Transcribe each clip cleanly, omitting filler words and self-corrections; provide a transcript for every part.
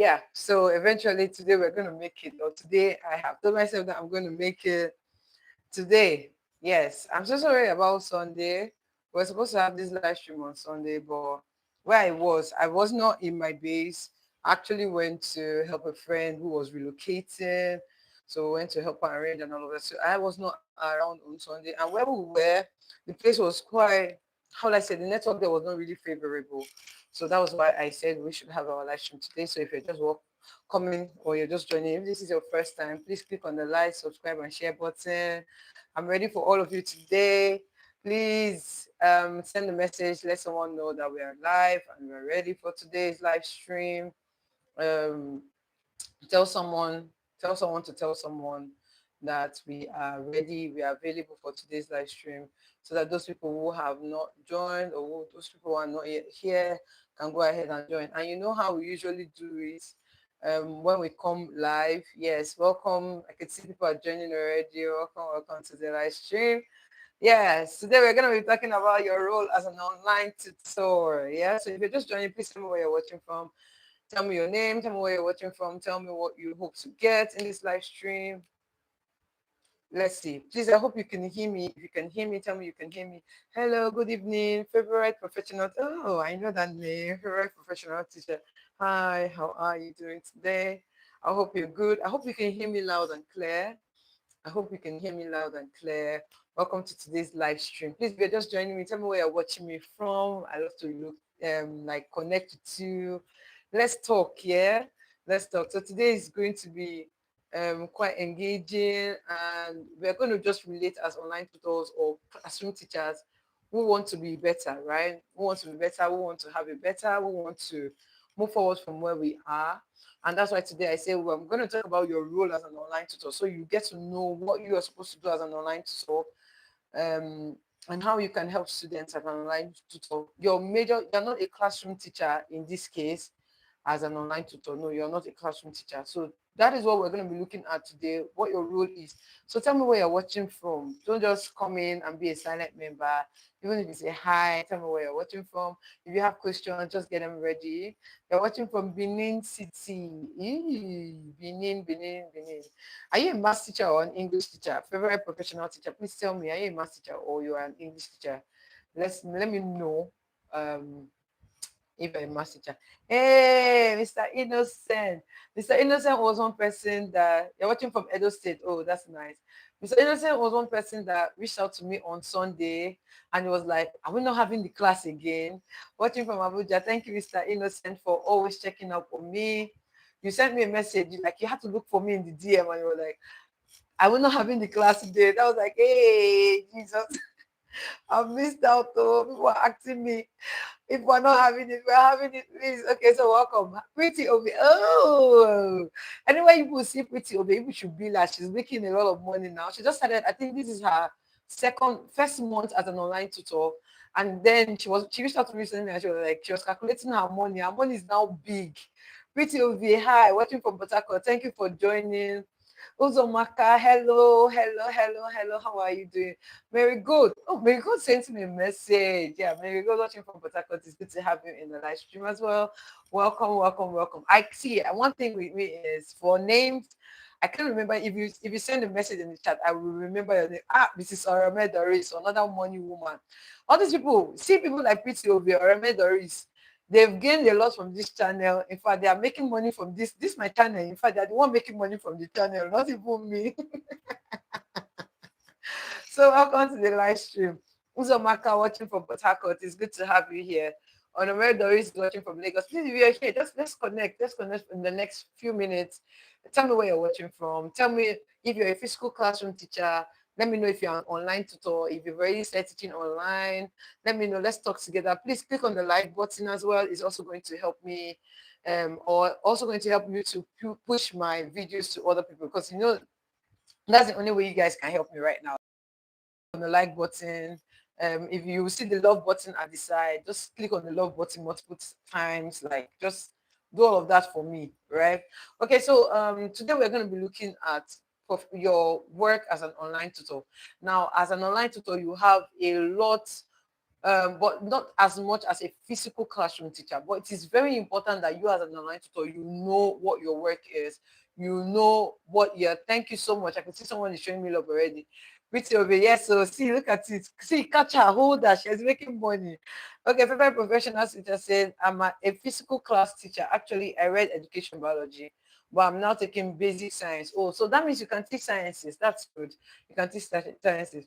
yeah, so eventually today we're going to make it, or today I have told myself that I'm going to make it today. Yes, I'm so sorry about Sunday. We're supposed to have this live stream on Sunday, but where I was not in my base. I actually went to help a friend who was relocating. So we went to help her arrange and all of that. So I was not around on Sunday. And where we were, the place was quite, how will I say, the network there was not really favorable. So that was why I said we should have our live stream today. So if you're just coming or you're just joining, if this is your first time, please click on the like, subscribe, and share button. I'm ready for all of you today. Please send a message, let someone know that we are live and we're ready for today's live stream. Um, tell someone, tell someone that we are ready, we are available for today's live stream, so that those people who have not joined or those people who are not yet here can go ahead and join. And you know how we usually do it when we come live. Yes, welcome. I can see people are joining already. Welcome to the live stream. Yes, today we're going to be talking about your role as an online tutor. Yeah, so if you're just joining, please tell me where you're watching from. Tell me your name, tell me where you're watching from, tell me what you hope to get in this live stream. Let's see. Please, I hope you can hear me. If you can hear me, tell me you can hear me. Hello, good evening, favorite professional. Oh, I know that name, favorite professional teacher. Hi, how are you doing today? I hope you're good. I hope you can hear me loud and clear. I hope you can hear me loud and clear. Welcome to today's live stream. Please, if you're just joining me, tell me where you're watching me from. I love to look, like connect with you. Let's talk, yeah. Let's talk. So today is going to be quite engaging, and we're going to just relate as online tutors or classroom teachers who want to be better, right? Who want to be better? Who want to have it better? Who want to move forward from where we are? And that's why today I say, well, I'm going to talk about your role as an online tutor. So you get to know what you are supposed to do as an online tutor, um, and how you can help students as an online tutor. You're not a classroom teacher in this case as an online tutor. No, you're not a classroom teacher. So that is what we're going to be looking at today, what your role is. So tell me where you're watching from. Don't just come in and be a silent member. Even if you say hi, tell me where you're watching from. If you have questions, just get them ready. You're watching from Benin City. Benin. Are you a math teacher or an English teacher? Favorite professional teacher? Please tell me, are you a math teacher or you are an English teacher? Let me know. Um, if you're a math teacher. Hey, Mr. Innocent. Mr. Innocent was one person that you're watching from Edo State. Oh, that's nice. Mr. Innocent was one person that reached out to me on Sunday and he was like, are we not having the class again? Watching from Abuja. Thank you, Mr. Innocent, for always checking up on me. You sent me a message, like you had to look for me in the DM and you were like, are we not having the class today? That was like, hey, Jesus. I missed out though. People are asking me if we're not having it, we're having it. Please. Okay, so welcome. Pretty Obi. Oh, anyway, you will see Pretty Obi. You should be like she's making a lot of money now. She just started, I think this is her first month as an online tutor. And then she reached out to me recently and she was calculating her money. Her money is now big. Pretty Obi, hi, watching from Port Harcourt. Thank you for joining. Uzomaka, hello. How are you doing? Mary Good. Oh, Mary Good sent me a message. Yeah, Mary Good watching from Port Harcourt. It's good to have you in the live stream as well. Welcome. I see. One thing with me is for names. I can't remember if you send a message in the chat, I will remember your name. Mrs. Orame Doris, another money woman. All these people, see people like Pretty Obi, Orame Doris. They've gained a lot from this channel. In fact, they are making money from this. This is my channel. In fact, they're the one making money from the channel, not even me. So welcome to the live stream. Uzomaka watching from Port Harcourt. It's good to have you here. Honorary Doris is watching from Lagos. Please, if you're here, just let's connect. Let's connect in the next few minutes. Tell me where you're watching from. Tell me if you're a physical classroom teacher. Let me know if you're an online tutor. If you've already started teaching online, let me know. Let's talk together. Please click on the like button as well. It's also going to help me, or also going to help you to push my videos to other people, because that's the only way you guys can help me right now. On the like button. If you see the love button at the side, just click on the love button multiple times. Like, just do all of that for me, right? Okay, so today we're going to be looking at your work as an online tutor. Now, as an online tutor, you have a lot but not as much as a physical classroom teacher. But it is very important that you as an online tutor, you know what your work is. You know what you're, thank you so much. I can see someone is showing me love already. Pretty over, yes, so see, look at it. See, catch her, hold her, she's making money. Okay, favorite professional teacher said, I'm a physical class teacher. Actually, I read education biology, but I'm now taking basic science. Oh, so that means you can teach sciences. That's good. You can teach sciences.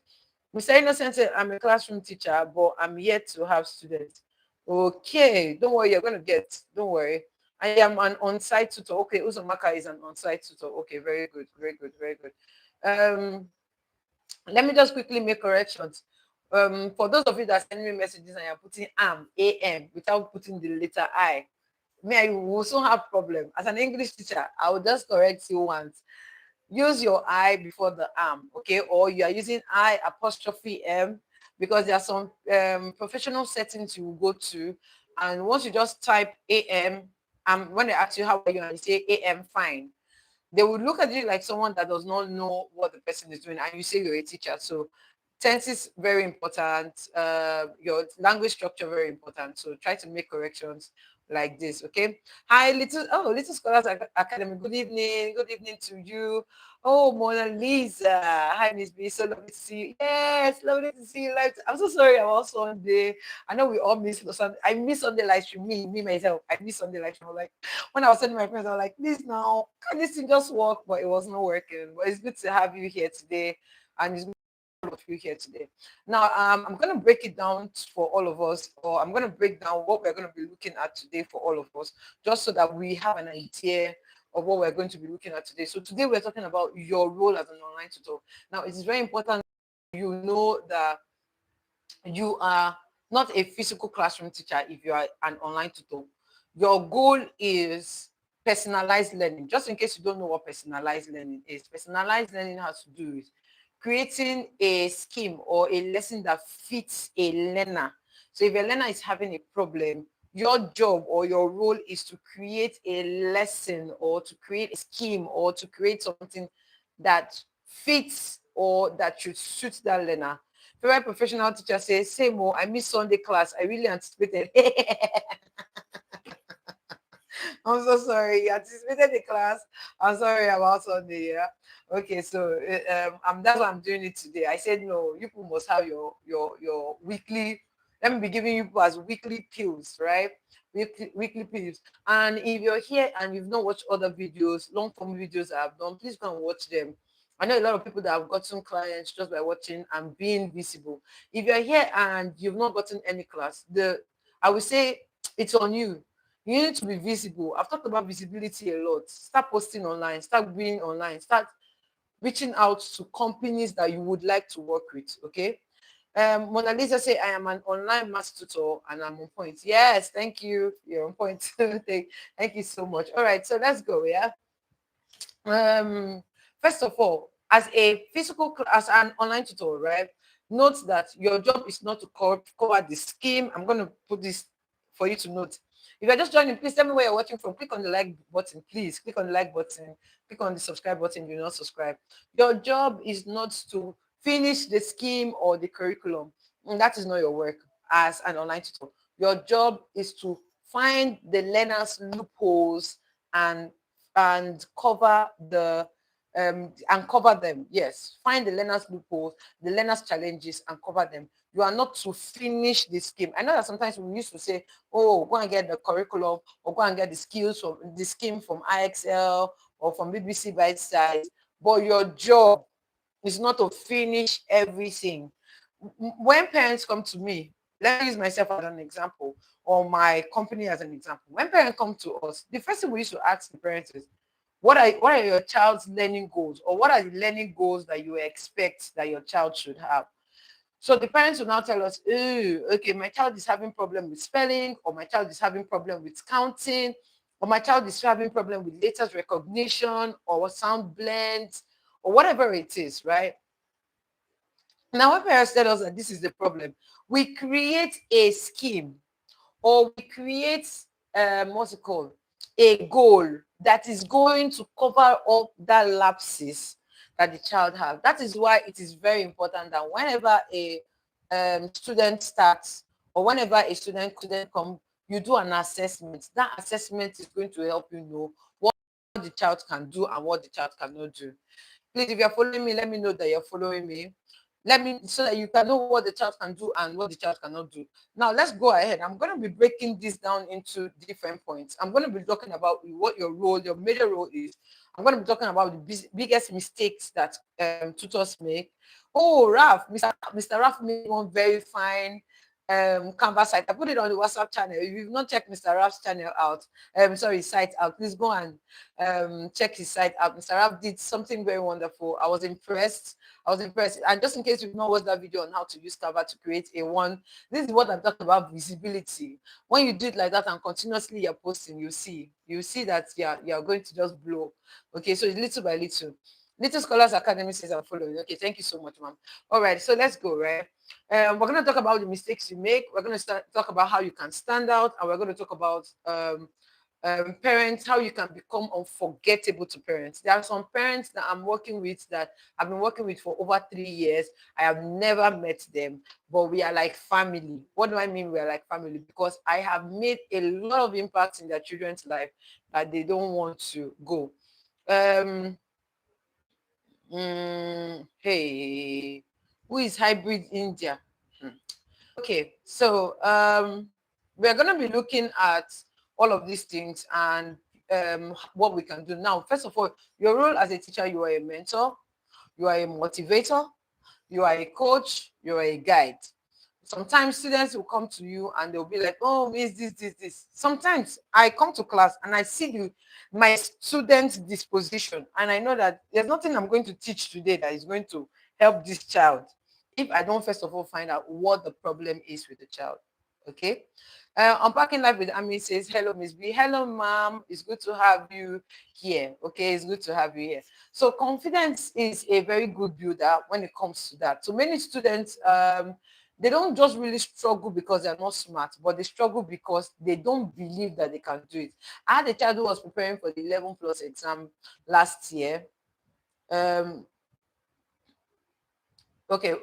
Mr. Innocent said, I'm a classroom teacher, but I'm yet to have students. Okay, don't worry, you're going to get, don't worry. I am an on-site tutor. Okay, Uzumaka is an on-site tutor. Okay, very good, very good, very good. Let me just quickly make corrections. For those of you that send me messages and you're putting AM without putting the letter I, me, I will also have problem. As an English teacher, I will just correct you once. Use your I before the am, okay? Or you are using I apostrophe M, because there are some professional settings you will go to, and once you just type AM, when they ask you how are you and you say AM, fine, they would look at you like someone that does not know what the person is doing, and you say you're a teacher. So tense is very important. Your language structure very important. So try to make corrections like this. Okay. Hi, little scholars academy. Good evening. Good evening to you. Oh, Mona Lisa. Hi, Miss B. So lovely to see you. Yes, lovely to see you live. I'm so sorry about Sunday. I know we all miss Sunday. I miss Sunday live stream. Me myself. I miss Sunday live stream. Like when I was sending my friends, I was like, please now, can this thing just work? But it was not working. But it's good to have you here today. And it's of you here today. Now, I'm going to break it down for all of us, or I'm going to break down what we're going to be looking at today for all of us, just so that we have an idea of what we're going to be looking at today. So today we're talking about your role as an online tutor. Now, it is very important you know that you are not a physical classroom teacher if you are an online tutor. Your goal is personalized learning. Just in case you don't know what personalized learning is, personalized learning has to do with creating a scheme or a lesson that fits a learner. So if a learner is having a problem, your job or your role is to create a lesson or to create a scheme or to create something that fits or that should suit that learner. Favorite professional teacher says, same, oh, I miss Sunday class. I really anticipated. I'm so sorry. You anticipated the class. I'm sorry about Sunday. Yeah. Okay, so that's why I'm doing it today. I said no. You people must have your weekly. Let me be giving you as weekly pills, right? Weekly pills. And if you're here and you've not watched other videos, long form videos I've done, please go and watch them. I know a lot of people that have gotten clients just by watching and being visible. If you're here and you've not gotten any class, I would say it's on you. You need to be visible. I've talked about visibility a lot. Start posting online, start being online, start reaching out to companies that you would like to work with. Okay. Mona Lisa say, I am an online math tutor and I'm on point. Yes, thank you. You're on point. Thank you so much. All right, so let's go. Yeah. Um, First of all, as an online tutor, right? Note that your job is not to cover the scheme. I'm going to put this for you to note. If you're just joining, please tell me where you're watching from. Click on the like button, please. Click on the like button. Click on the subscribe button if you're not subscribed. Your job is not to finish the scheme or the curriculum. And that is not your work as an online tutor. Your job is to find the learners' loopholes and cover and cover them. Yes, find the learners' loopholes, the learners' challenges, and cover them. You are not to finish the scheme. I know that sometimes we used to say, "Oh, go and get the curriculum, or go and get the skills from the scheme from IXL or from BBC Bite Size." But your job is not to finish everything. When parents come to me, let me use myself as an example, or my company as an example. When parents come to us, the first thing we used to ask the parents is, what are your child's learning goals, or what are the learning goals that you expect that your child should have? So the parents will now tell us, oh, okay, my child is having problem with spelling, or my child is having problem with counting, or my child is having problem with letters recognition, or sound blends, or whatever it is, right? Now, when parents tell us that this is the problem, we create a scheme, or we create what's it called, a goal that is going to cover up that lapses that the child has. That is why it is very important that whenever a student starts, or whenever a student couldn't come, you do an assessment. That assessment is going to help you know what the child can do and what the child cannot do. Please, if you're following me, let me know that you're following me. Let me, so that you can know what the child can do and what the child cannot do. Now let's go ahead. I'm going to be breaking this down into different points. I'm going to be talking about what your role, your major role is. I'm going to be talking about the biggest mistakes that tutors make. Oh, Raf, Mr. Raf made one very fine Canvas site. I put it on the WhatsApp channel. If you've not checked Mr. Raf's channel out, sorry, site out, please go and check his site out. Mr. Raf did something very wonderful. I was impressed. And just in case you've not watched that video on how to use Canva to create a one, this is what I'm talking about, visibility. When you do it like that and continuously you're posting, you see that you're going to just blow. Okay, so little by little. Little Scholars Academy says I'm following. Okay, thank you so much, ma'am. All right, so let's go, right? We're going to talk about the mistakes you make. We're going to talk about how you can stand out, and we're going to talk about parents, how you can become unforgettable to parents. There are some parents that I'm working with that I've been working with for over 3 years. I have never met them, but we are like family. What do I mean we are like family? Because I have made a lot of impact in their children's life that they don't want to go. Hey, who is Hybrid India? Okay, so we're going to be looking at all of these things and what we can do. Now, first of all, your role as a teacher, you are a mentor, you are a motivator, you are a coach, you are a guide. Sometimes students will come to you and they'll be like, oh, miss this. Sometimes I come to class and I see my student's disposition, and I know that there's nothing I'm going to teach today that is going to help this child if I don't first of all find out what the problem is with the child. Okay. Unpacking Life with Ami says, hello, Miss B. Hello, ma'am. It's good to have you here. Okay, it's good to have you here. So confidence is a very good builder when it comes to that. So many students, they don't just really struggle because they're not smart, but they struggle because they don't believe that they can do it. I had a child who was preparing for the 11 plus exam last year. Okay,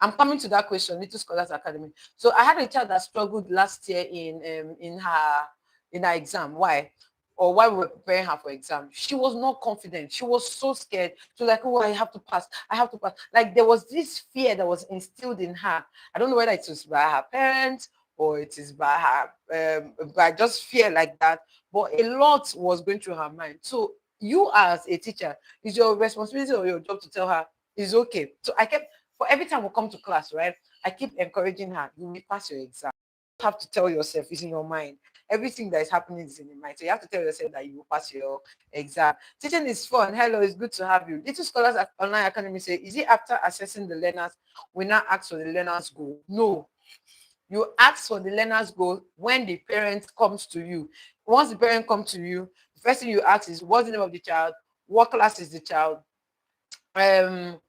I'm coming to that question, Little Scholars Academy. So I had a child that struggled last year in her exam. Why? Or while we were preparing her for exam, she was not confident. She was so scared. She was like, oh, I have to pass. I have to pass. Like there was this fear that was instilled in her. I don't know whether it was by her parents or it is by her, by just fear like that. But a lot was going through her mind. So you as a teacher, it's your responsibility or your job to tell her it's okay. So I kept, for every time we come to class, right, I keep encouraging her, you will pass your exam. You have to tell yourself, it's in your mind. Everything that is happening is in your mind. So you have to tell yourself that you will pass your exam. Teaching is fun. Hello, it's good to have you. Little Scholars at Online Academy say, is it after assessing the learners, we now ask for the learners' goal? No. You ask for the learners' goal when the parent comes to you. Once the parent comes to you, the first thing you ask is, what's the name of the child? What class is the child?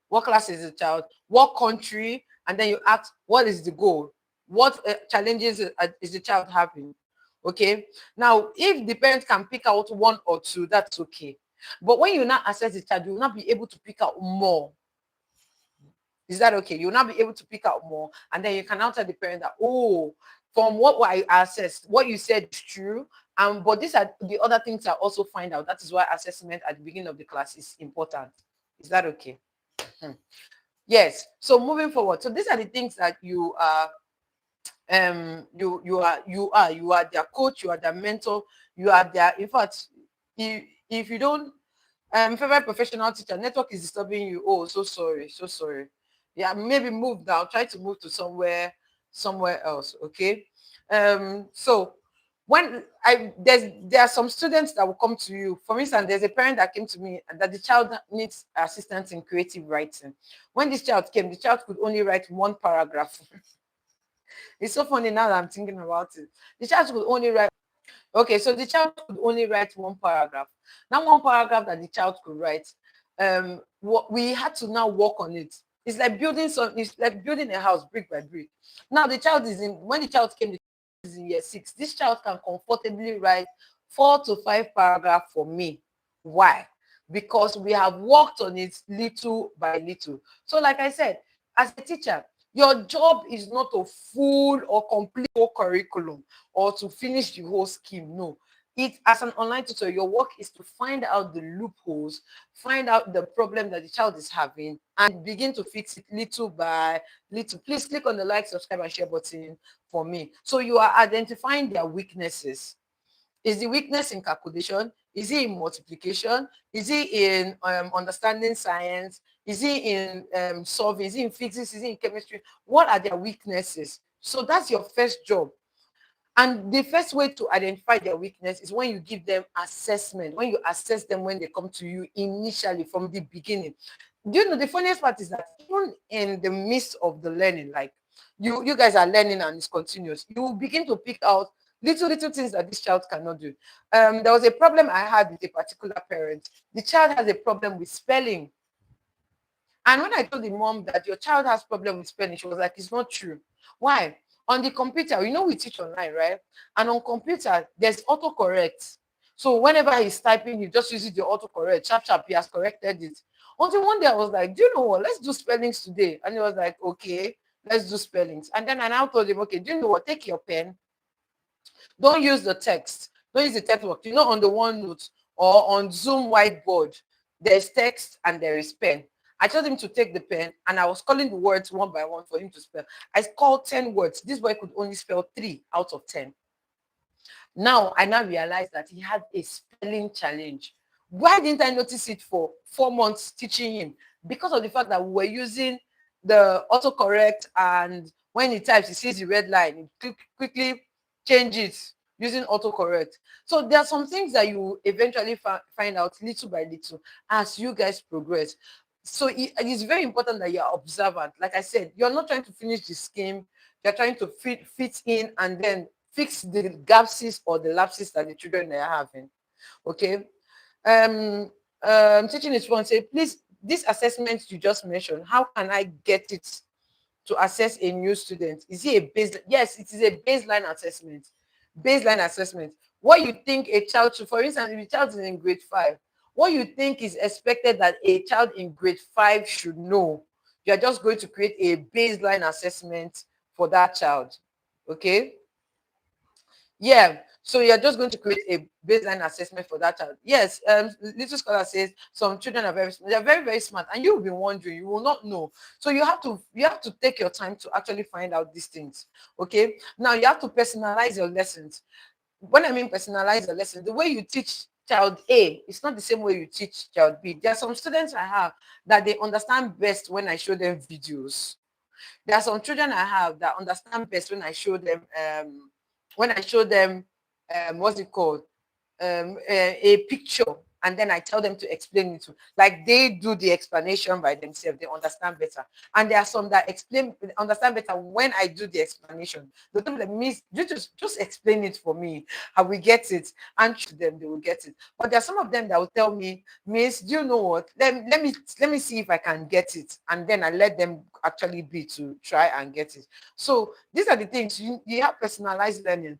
What class is the child, what country, and then you ask what is the goal, what challenges is the child having. Okay, now if the parent can pick out one or two, that's okay, but when you now assess the child, you will not be able to pick out more. Is that okay? You'll not be able to pick out more, and then you can now tell the parent that, oh, from what I assessed, what you said is true, but these are the other things I also find out. That is why assessment at the beginning of the class is important. Is that okay? Yes. So moving forward, so these are the things that you are you are their coach, you are their mentor, you are their, in fact, if you don't favorite professional teacher, network is disturbing you. Oh, so sorry. Yeah, maybe move down, try to move to somewhere else. Okay. So when there are some students that will come to you. For instance, there's a parent that came to me and that the child needs assistance in creative writing. When this child came, the child could only write one paragraph. It's so funny now that I'm thinking about it. The child could only write. Okay, so the child could only write one paragraph. Now, one paragraph that the child could write, what we had to now work on it. It's like building a house brick by brick. Now the child is in. When the child came, the child is in year 6. This child can comfortably write 4 to 5 paragraphs for me. Why? Because we have worked on it little by little. So, like I said, as a teacher, Your job is not to full or complete whole curriculum or to finish the whole scheme. No. It, as an online tutor, your work is to find out the loopholes, find out the problem that the child is having, and begin to fix it little by little. Please click on the like, subscribe, and share button for me. So you are identifying their weaknesses. Is the weakness in calculation? Is it in multiplication? Is it in understanding science? Is it in solving? Is it in physics? Is it in chemistry? What are their weaknesses? So that's your first job. And the first way to identify their weakness is when you give them assessment, when you assess them when they come to you initially from the beginning. Do you know the funniest part is that even in the midst of the learning, like you guys are learning and it's continuous, you will begin to pick out little things that this child cannot do. There was a problem I had with a particular parent. The child has a problem with spelling. And when I told the mom that your child has problem with spelling, she was like, it's not true. Why? On the computer, you know we teach online, right? And on computer, there's autocorrect. So whenever he's typing, he just uses the autocorrect. Sharp, sharp, he has corrected it. Until one day I was like, do you know what? Let's do spellings today. And he was like, okay, let's do spellings. And then I now told him, okay, do you know what? Take your pen. Don't use the text. Don't use the text box. You know, on the OneNote or on Zoom whiteboard, there's text and there is pen. I told him to take the pen and I was calling the words one by one for him to spell. I called 10 words. This boy could only spell 3 out of 10. Now, I now realize that he had a spelling challenge. Why didn't I notice it for 4 months teaching him? Because of the fact that we were using the autocorrect, and when he types, he sees the red line, he quickly change it using autocorrect. So there are some things that you eventually find out little by little as you guys progress. So it is very important that you're observant. Like I said, you're not trying to finish the scheme, you're trying to fit in and then fix the gaps or the lapses that the children are having. Okay. Teaching is fun. Say, please, this assessment you just mentioned, how can I get it to assess a new student? Is it a base? Yes, it is a baseline assessment. Baseline assessment. What you think a child should, for instance, if a child is in grade 5, what you think is expected that a child in grade 5 should know, you are just going to create a baseline assessment for that child. Okay. Yeah, so you're just going to create a baseline assessment for that child. Yes, little scholar says some children are they're very, very smart, and you'll be wondering, you will not know. So you have to take your time to actually find out these things. Okay. Now you have to personalize your lessons. When I mean personalize the lesson, the way you teach child A, it's not the same way you teach child B. There are some students I have that they understand best when I show them videos. There are some children I have that understand best when I show them what's it called? A picture, and then I tell them to explain it to, like they do the explanation by themselves, they understand better. And there are some that understand better when I do the explanation. The time that means you just explain it for me, I will get it, and to them they will get it. But there are some of them that will tell me, Miss, do you know what? Let me see if I can get it, and then I let them actually be to try and get it. So these are the things you have personalized learning,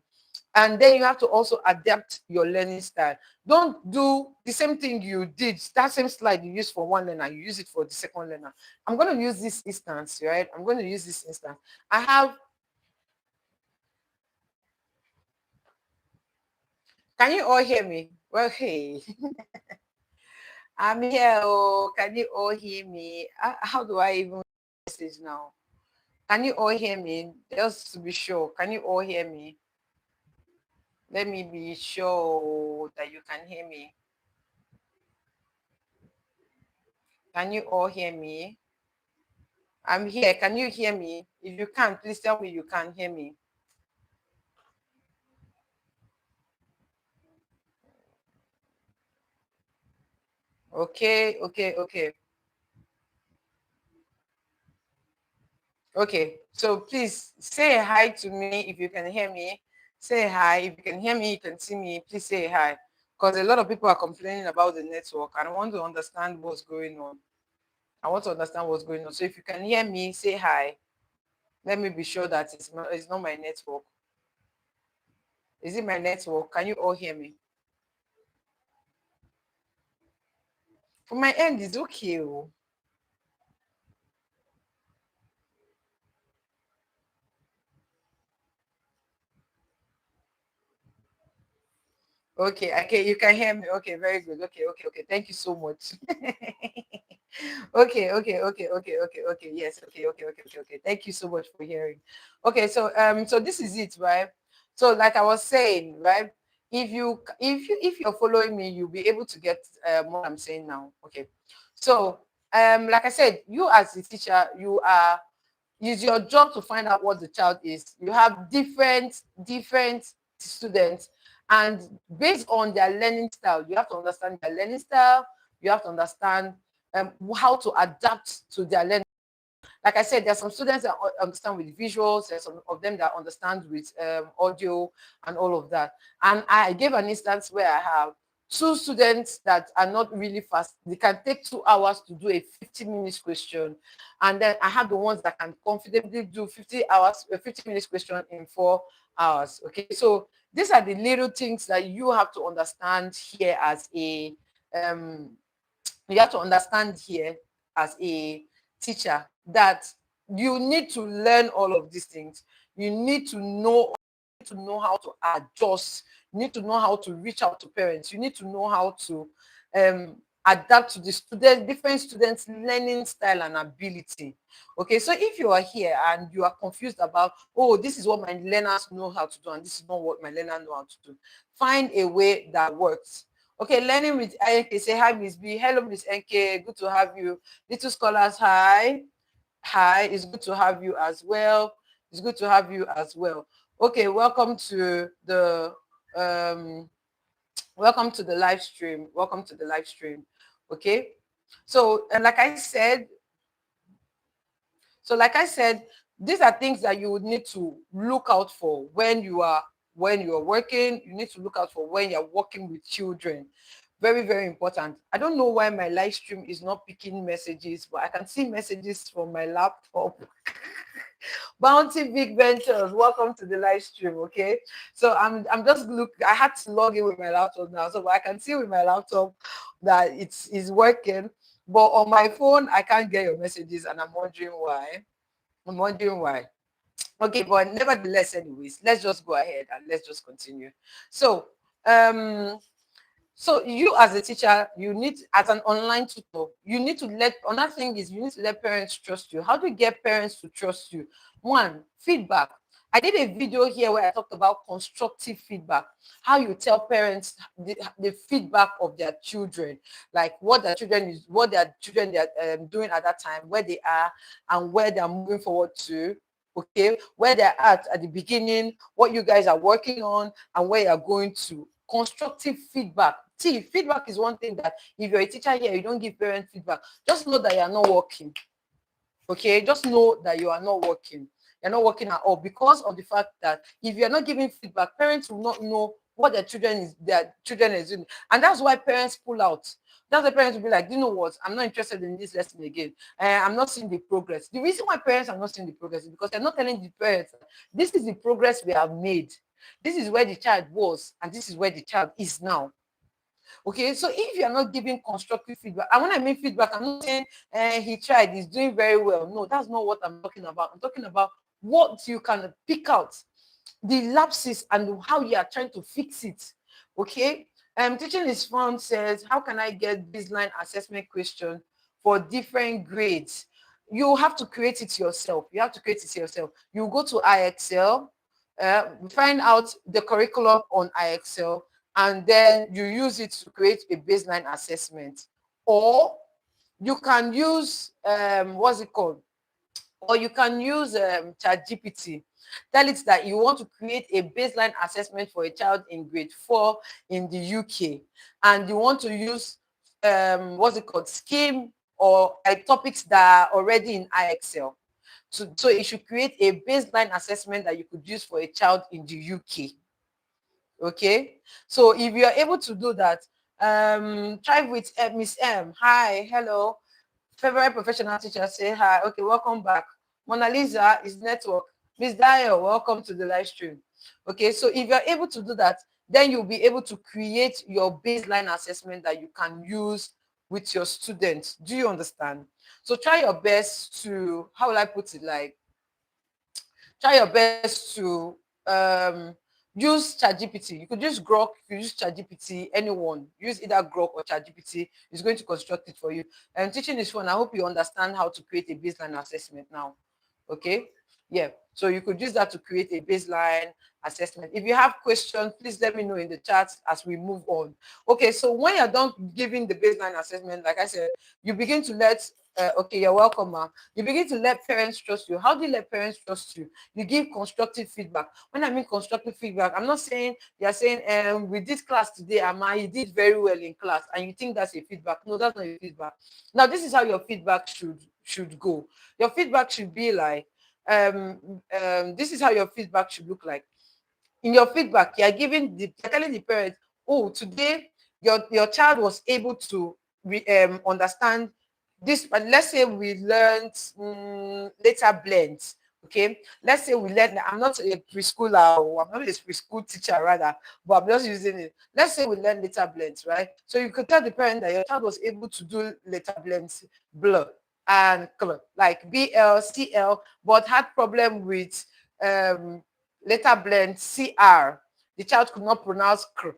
and then you have to also adapt your learning style. Don't do the same thing you did, that same slide you use for one learner, you use it for the second learner. I'm going to use this instance, right? I'm going to use this instance. I have, can you all hear me? Well, hey, I'm here. Oh, can you all hear me? How do I even message now? Can you all hear me? Just to be sure, can you all hear me? Let me be sure that you can hear me. Can you all hear me? I'm here. Can you hear me? If you can, please tell me you can hear me. Okay, okay, okay. Okay. So please say hi to me if you can hear me. Say hi. If you can hear me, you can see me. Please say hi. Because a lot of people are complaining about the network, and I want to understand what's going on. I want to understand what's going on. So if you can hear me, say hi. Let me be sure that it's not my network. Is it my network? Can you all hear me? For my end, it's okay. Oh. Okay, okay, you can hear me. Okay, very good. Okay, okay, okay. Thank you so much. Okay, okay, okay, okay, okay, okay. Yes, okay, okay, okay, okay, okay. Thank you so much for hearing. Okay, so this is it, right? So like I was saying, right? If you're following me, you'll be able to get what I'm saying now. Okay. So like I said, you as a teacher, it's your job to find out what the child is. You have different students, and based on their learning style, you have to understand their learning style. You have to understand how to adapt to their learning. Like I said, there's some students that understand with visuals, there's some of them that understand with audio and all of that. And I gave an instance where I have two students that are not really fast. They can take 2 hours to do a 50 minutes question. And then I have the ones that can confidently do 50 minutes question in 4 hours. Okay. So these are the little things that you have to understand here as a um you have to understand here as a teacher that you need to learn all of these things. You need to know how to adjust. You need to know how to reach out to parents. You need to know how to um, adapt to the different students' learning style and ability. Okay, so if you are here and you are confused about, oh, this is what my learners know how to do, and this is not what my learner know how to do, find a way that works. Okay, learning with NK. Say hi, Miss B. Hello, Miss NK. Good to have you. Little scholars, hi. Hi, it's good to have you as well. It's good to have you as well. Okay, um welcome to the live stream. Welcome to the live stream. Okay. So, and like I said, these are things that you would need to look out for when you are working. You need to look out for when you're working with children. Very, very important. I don't know why my live stream is not picking messages, but I can see messages from my laptop. Bounty Big Ventures, welcome to the live stream. Okay, so I'm just look. I had to log in with my laptop now, so I can see with my laptop that it's is working. But on my phone, I can't get your messages, and I'm wondering why. I'm wondering why. Okay, but nevertheless, anyways, let's just go ahead and let's just continue. So, um, so you as a teacher, you need as an online tutor, you need to let another thing is you need to let parents trust you. How do you get parents to trust you? One, feedback. I did a video here where I talked about constructive feedback, how you tell parents the feedback of their children, like what their children they are doing at that time, where they are, and where they are moving forward to. Okay, where they're at the beginning, what you guys are working on, and where you're going to. Constructive feedback. See, feedback is one thing that if you're a teacher here, you don't give parents feedback. Just know that you're not working. Okay, just know that you are not working. You're not working at all because of the fact that if you're not giving feedback, parents will not know what their children is doing. And that's why parents pull out. That's why parents will be like, you know what, I'm not interested in this lesson again. I'm not seeing the progress. The reason why parents are not seeing the progress is because they're not telling the parents, this is the progress we have made. This is where the child was, and this is where the child is now. Okay, so if you're not giving constructive feedback, and when I mean feedback, I'm not saying he tried, he's doing very well. No, that's not what I'm talking about. I'm talking about what you can pick out, the lapses and how you are trying to fix it. Okay, teaching is fun says, how can I get baseline assessment question for different grades? You have to create it yourself. You have to create it yourself. You go to IXL, find out the curriculum on IXL, and then you use it to create a baseline assessment. Or you can use what's it called? Or you can use ChatGPT. Tell it that you want to create a baseline assessment for a child in grade 4 in the UK, and you want to use what's it called, scheme or topics that are already in IXL. So it should create a baseline assessment that you could use for a child in the UK. Okay, so if you are able to do that, try with Miss M. Hi, hello, favorite professional teacher. Say hi. Okay, welcome back. Mona Lisa is network. Miss Dio, welcome to the live stream. Okay, so if you're able to do that, then you'll be able to create your baseline assessment that you can use with your students. Do you understand? So try your best how will I put it, like try your best to use ChatGPT. You could use Grok, you could use ChatGPT, anyone. Use either Grok or ChatGPT. It's going to construct it for you. And teaching is fun. I hope you understand how to create a baseline assessment now. Okay? Yeah. So you could use that to create a baseline assessment. If you have questions, please let me know in the chat as we move on. Okay, so when you're done giving the baseline assessment, like I said, you begin to let okay, you're welcome, ma. You begin to let parents trust you. How do you let parents trust you? You give constructive feedback. When I mean constructive feedback, I'm not saying you're saying we did class today, Ama, you did very well in class, and you think that's a feedback. No, that's not a feedback. Now, this is how your feedback should go. Your feedback should be like this is how your feedback should look like. In your feedback, you're telling the parent, oh, today your child was able to understand this. But let's say we learned letter blends. Okay, let's say we learned. I'm not a preschooler, or I'm not a preschool teacher rather, but I'm just using it. Let's say we learned letter blends, right? So you could tell the parent that your child was able to do letter blends, blah and cl, like BL, CL, but had problem with letter blend CR. The child could not pronounce cr.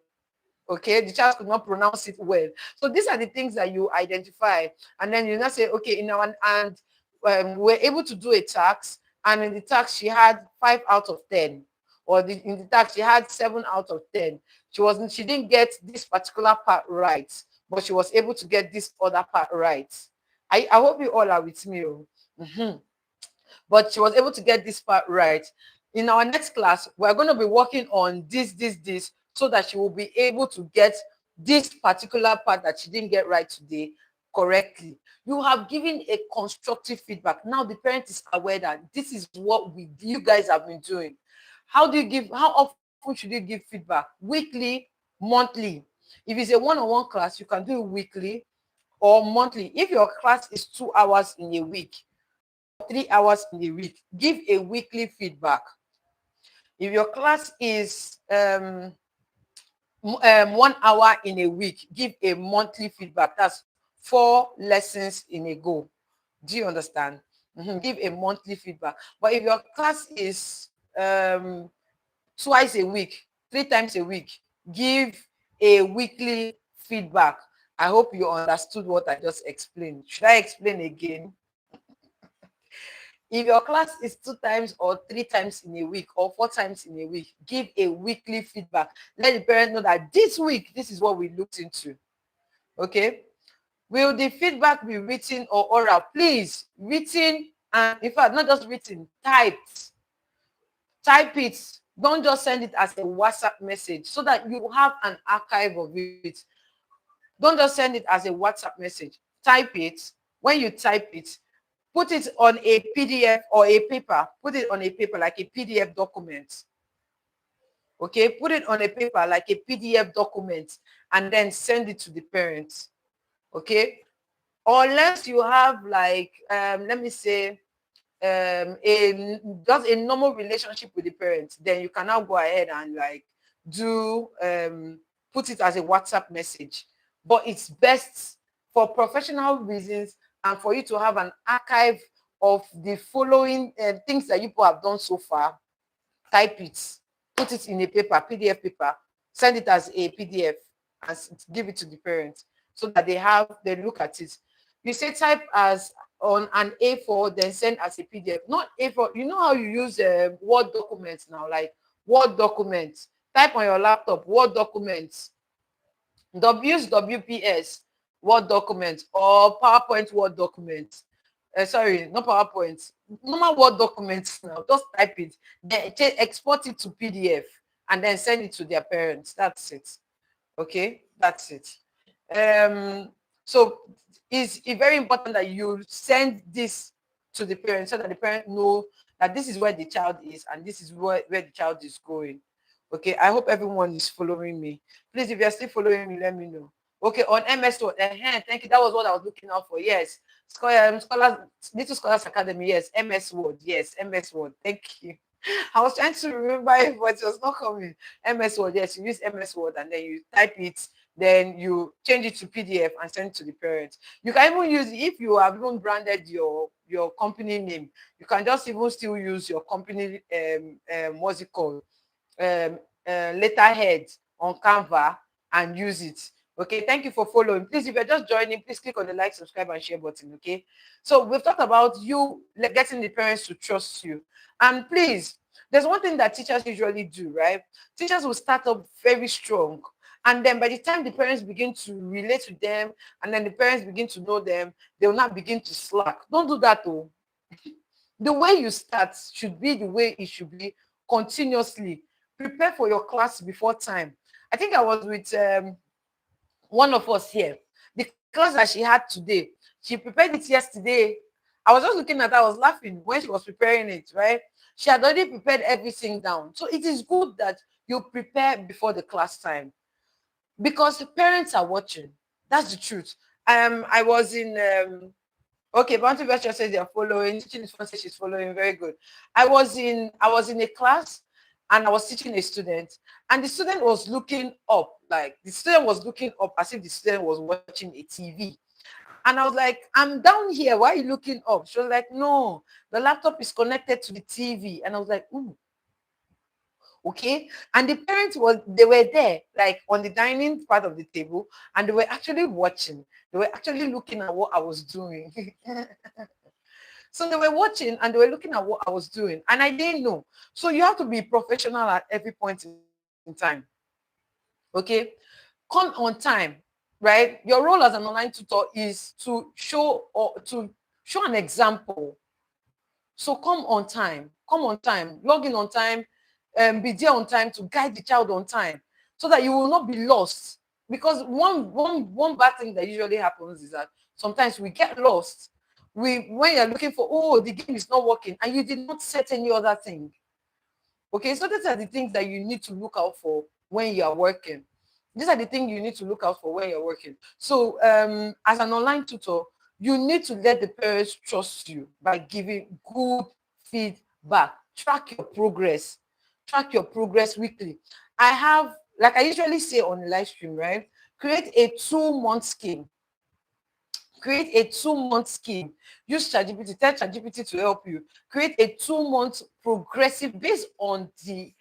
Okay, the child could not pronounce it well. So these are the things that you identify, and then you now say, okay, in our and we're able to do a task, and in the task she had 5 out of 10, or in the task she had 7 out of 10. She didn't get this particular part right, but she was able to get this other part right. I hope you all are with me. But she was able to get this part right. In our next class, we're going to be working on this, so that she will be able to get this particular part that she didn't get right today correctly. You have given a constructive feedback. Now the parent is aware that this is what you guys have been doing. How often should you give feedback? Weekly, monthly. If it's a one-on-one class, you can do it weekly or monthly. If your class is 2 hours in a week, 3 hours in a week, give a weekly feedback. If your class is 1 hour in a week, give a monthly feedback. That's 4 lessons in a go. Do you understand? Give a monthly feedback. But if your class is twice a week, 3 times a week, give a weekly feedback. I hope you understood what I just explained. Should I explain again? If your class is 2 times or 3 times in a week or 4 times in a week, give a weekly feedback. Let the parent know that this week, this is what we looked into. Okay? Will the feedback be written or oral? Please, written, and in fact, not just written, typed. Type it. Don't just send it as a WhatsApp message, so that you have an archive of it. Don't just send it as a WhatsApp message. Type it. When you type it, put it on a PDF or a paper. Put it on a paper like a PDF document. Okay, put it on a paper like a PDF document and then send it to the parents. Okay, unless you have like let me say just a normal relationship with the parents, then you can now go ahead and like do put it as a WhatsApp message. But it's best for professional reasons and for you to have an archive of the following things that you have done so far. Type it, put it in a paper, PDF paper, send it as a PDF and give it to the parents so that they look at it. You say type as on an A4, then send as a PDF. Not A4. You know how you use Word documents now, like Word documents. Type on your laptop, Word documents. Use WPS Word documents or PowerPoint Word documents. Sorry, not PowerPoint. Normal Word documents now. Just type it. Then export it to PDF and then send it to their parents. That's it. Okay, that's it. So it's very important that you send this to the parents so that the parent know that this is where the child is and this is where the child is going. Okay, I hope everyone is following me. Please, if you're still following me, let me know. Okay, on MS Word. Thank you. That was what I was looking out for. Yes. Little Scholars Academy. Yes. MS Word. Yes. MS Word. Thank you. I was trying to remember it, but it was not coming. MS Word. Yes, you use MS Word and then you type it. Then you change it to PDF and send it to the parents. You can even use, if you have even branded your company name, you can just even still use your company, what's it called? letterhead on Canva and use it. Okay, thank you for following. Please, if you're just joining, please click on the like, subscribe, and share button. Okay, so we've talked about you getting the parents to trust you. And please, there's one thing that teachers usually do, right? Teachers will start up very strong. And then by the time the parents begin to relate to them, and then the parents begin to know them, they will not begin to slack. Don't do that, though. The way you start should be the way it should be continuously. Prepare for your class before time. I think I was with one of us here. The class that she had today, she prepared it yesterday. I was just looking at her, I was laughing when she was preparing it, right? She had already prepared everything down. So it is good that you prepare before the class time because the parents are watching. That's the truth. I was in okay, Bounty Virtual says they're following. Teaching is fun says she's following. Very good. I was in a class and I was teaching a student, and the student was looking up, like the student was looking up as if the student was watching a TV. And I was like, I'm down here. Why are you looking up? She was like, no, the laptop is connected to the TV. And I was like, ooh, okay. And the parents they were there, like on the dining part of the table, and they were actually watching. They were actually looking at what I was doing. So they were watching and they were looking at what I was doing, and I didn't know. So you have to be professional at every point in time. Okay, come on time, right? Your role as an online tutor is to show or to show an example. So come on time, log in on time, be there on time to guide the child on time, so that you will not be lost. Because one bad thing that usually happens is that sometimes we get lost. When you're looking for, oh, the game is not working, and you did not set any other thing. Okay, so these are the things that you need to look out for when you are working. These are the things you need to look out for when you're working. So as an online tutor, you need to let the parents trust you by giving good feedback. Track your progress. Track your progress weekly. I have, like I usually say on the live stream, right? Create a 2-month scheme. Create a 2-month scheme. Use ChatGPT, tell ChatGPT to help you. Create a 2-month progressive based on the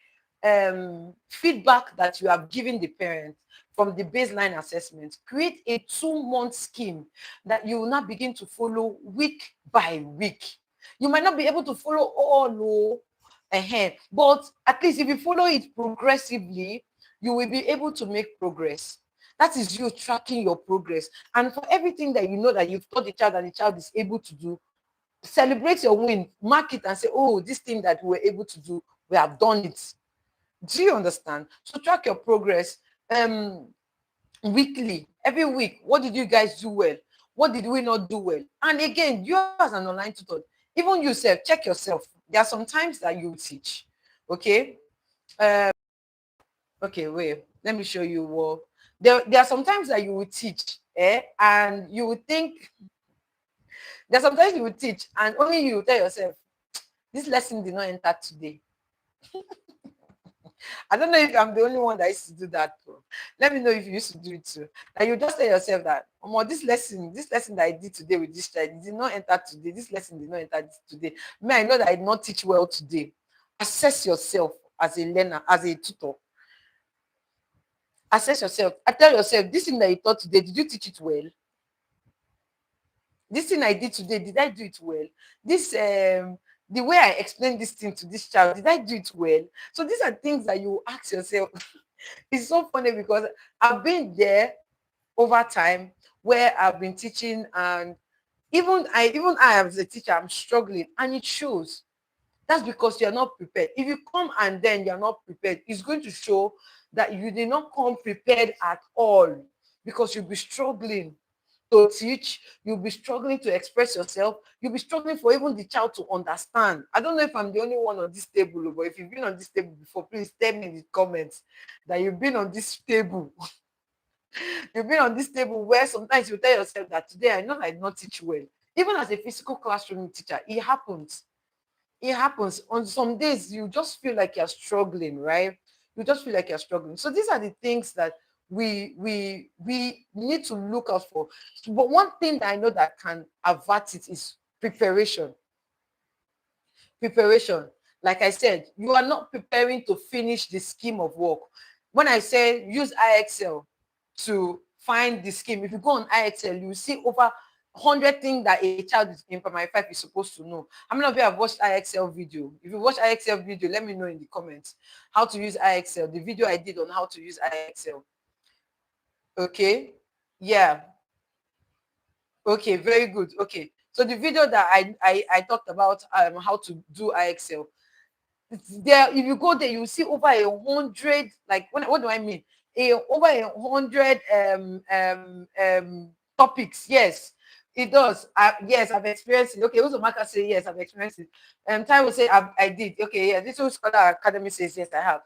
feedback that you have given the parent from the baseline assessment. Create a 2-month scheme that you will not begin to follow week by week. You might not be able to follow all, but at least if you follow it progressively, you will be able to make progress. That is you tracking your progress. And for everything that you know that you've taught the child and the child is able to do, celebrate your win, mark it and say, oh, this thing that we were able to do, we have done it. Do you understand? So track your progress weekly, every week. What did you guys do well? What did we not do well? And again, you as an online tutor, even yourself, check yourself. There are some times that you teach. Okay. Okay, wait. Let me show you what. There are some times that you will teach, and you will think, there are sometimes you will teach, and only you tell yourself, this lesson did not enter today. I don't know if I'm the only one that used to do that. Bro. Let me know if you used to do it too. And you just tell yourself that, oh, this lesson that I did today with this child, it did not enter today. This lesson did not enter today. Me, I know that I did not teach well today. Assess yourself as a learner, as a tutor. Assess yourself. I tell yourself, this thing that you taught today, did you teach it well? This thing I did today, did I do it well? This the way I explained this thing to this child, did I do it well? So these are things that you ask yourself. It's so funny because I've been there over time where I've been teaching, and even I as a teacher, I'm struggling, and it shows. That's because you're not prepared. If you come and then you're not prepared, it's going to show that you did not come prepared at all, because you'll be struggling to teach, you'll be struggling to express yourself, you'll be struggling for even the child to understand. I don't know if I'm the only one on this table, but if you've been on this table before, please tell me in the comments that you've been on this table. You've been on this table where sometimes you tell yourself that today I know I did not teach well. Even as a physical classroom teacher, it happens. It happens. On some days you just feel like you're struggling, right? You just feel like you're struggling. So these are the things that we need to look out for. But one thing that I know that can avert it is preparation. Preparation. Like I said, you are not preparing to finish the scheme of work. When I say use IXL to find the scheme, if you go on IXL, you see over 100 things that a child in primary 5 is supposed to know. How many of you have watched IXL video? If you watch IXL video, let me know in the comments how to use IXL, the video I did on how to use IXL. Okay, yeah, okay, very good. Okay, so the video that I talked about how to do IXL, there, if you go there, you see over 100, like what do I mean, over 100 topics. Yes, it does. Yes, I've experienced it. Okay, also Marka say yes, I've experienced it. Time will say I did. Okay, yeah, this was Scholar Academy says yes, I have.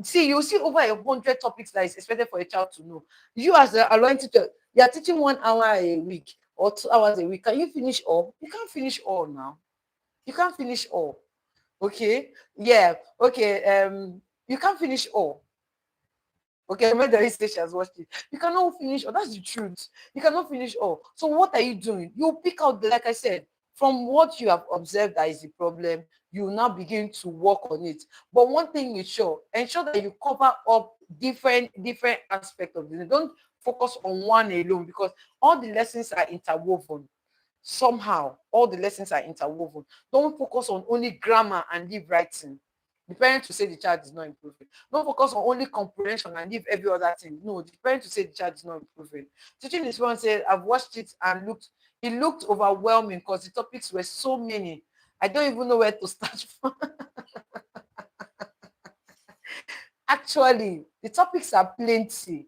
See, you see over 100 topics that is expected for a child to know. You as a learning teacher, you are teaching 1 hour a week or 2 hours a week. Can you finish all? You can't finish all now. You can't finish all. Okay, yeah, okay, you can't finish all. Okay, maybe there is say she has watched it. You cannot finish all. That's the truth. You cannot finish all. So what are you doing? You pick out like I said, from what you have observed that is the problem, you now begin to work on it. But one thing is sure, ensure that you cover up different aspects of it. Don't focus on one alone, because all the lessons are interwoven. Somehow all the lessons are interwoven. Don't focus on only grammar and leave writing. The parent to say the child is not improving. Don't focus on only comprehension and leave every other thing. No, the parent to say the child is not improving. Teaching is one said, I've watched it and it looked overwhelming because the topics were so many. I don't even know where to start from. Actually, the topics are plenty.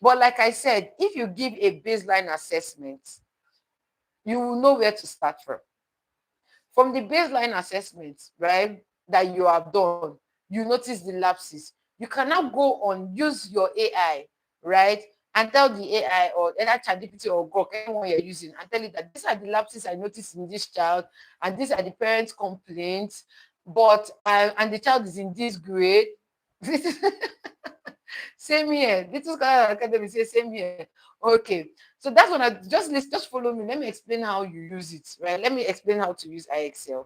But like I said, if you give a baseline assessment, you will know where to start from. From the baseline assessment, right, that you have done, you notice the lapses. You can now go on, use your AI, right, and tell the AI or either ChatGPT or Grok, anyone you're using, and tell it that these are the lapses I noticed in this child, and these are the parents' complaints, but and the child is in this grade. Same here. This is academy say same here. Okay. So that's when I just follow me. Let me explain how you use it. Right. Let me explain how to use IXL.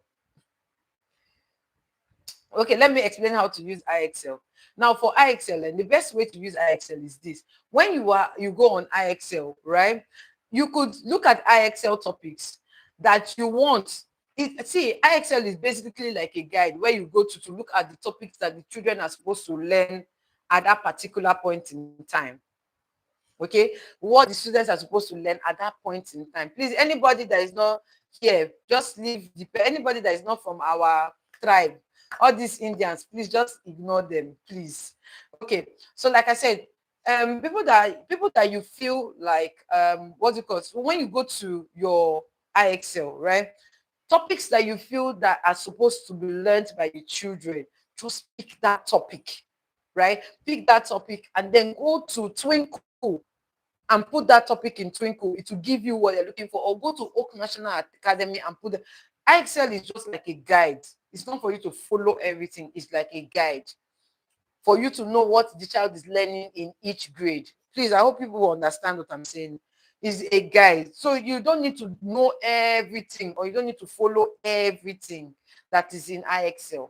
Okay, let me explain how to use IXL. Now for IXL, and the best way to use IXL is this. When you go on IXL, right? You could look at IXL topics that you want. See, IXL is basically like a guide where you go to look at the topics that the children are supposed to learn at that particular point in time. Okay, what the students are supposed to learn at that point in time. Please, anybody that is not here, just leave anybody that is not from our tribe, all these Indians, please just ignore them, please. Okay, so like I said, people that you feel like what's it called, so when you go to your IXL, right, topics that you feel that are supposed to be learned by the children, just pick that topic, right? Pick that topic and then go to Twinkle and put that topic in Twinkle. It will give you what you're looking for. Or go to Oak National Academy and put the IXL is just like a guide. It's not for you to follow everything. It's like a guide for you to know what the child is learning in each grade. Please, I hope people will understand what I'm saying. Is a guide. So you don't need to know everything, or you don't need to follow everything that is in IXL.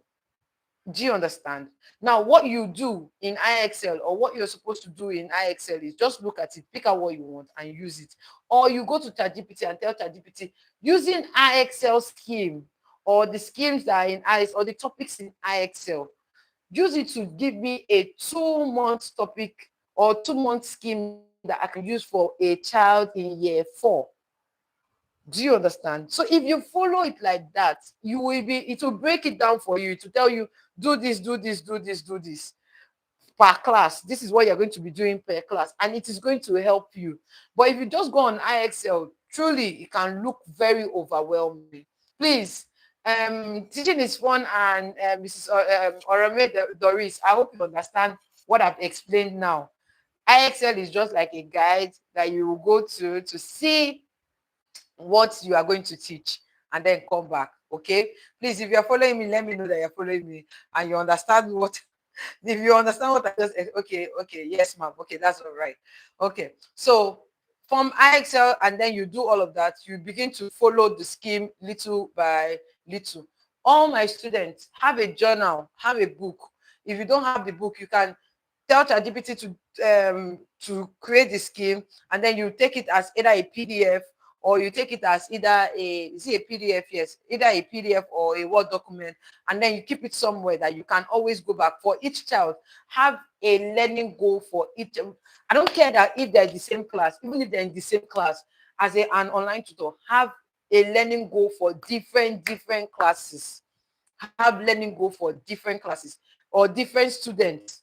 Do you understand? Now, what you do in IXL, or what you're supposed to do in IXL, is just look at it, pick out what you want and use it. Or you go to ChatGPT and tell ChatGPT, using IXL scheme, or the schemes that are in IX, or the topics in IXL, use it to give me a 2-month topic or 2-month scheme that I can use for a child in year 4. Do you understand? So if you follow it like that, it will break it down for you to tell you, do this, do this, do this, do this per class. This is what you're going to be doing per class, and it is going to help you. But if you just go on IXL, truly it can look very overwhelming. Please, teaching is fun, and Mrs. Orame Doris, I hope you understand what I've explained now. IXL is just like a guide that you will go to see what you are going to teach, and then come back. Okay, please, if you're following me, let me know that you're following me and you understand what if you understand what I just okay, yes ma'am, okay, that's all right. Okay, so from IXL, and then you do all of that, you begin to follow the scheme little by little. All my students have a journal, have a book. If you don't have the book, you can tell ChatGPT to create the scheme, and then you take it as either a PDF, or you take it as either a PDF, yes, either a PDF or a Word document, and then you keep it somewhere that you can always go back. For each child, have a learning goal for each. I don't care that if they're in the same class, even if they're in the same class as an online tutor, have a learning goal for different classes. Have learning goal for different classes or different students.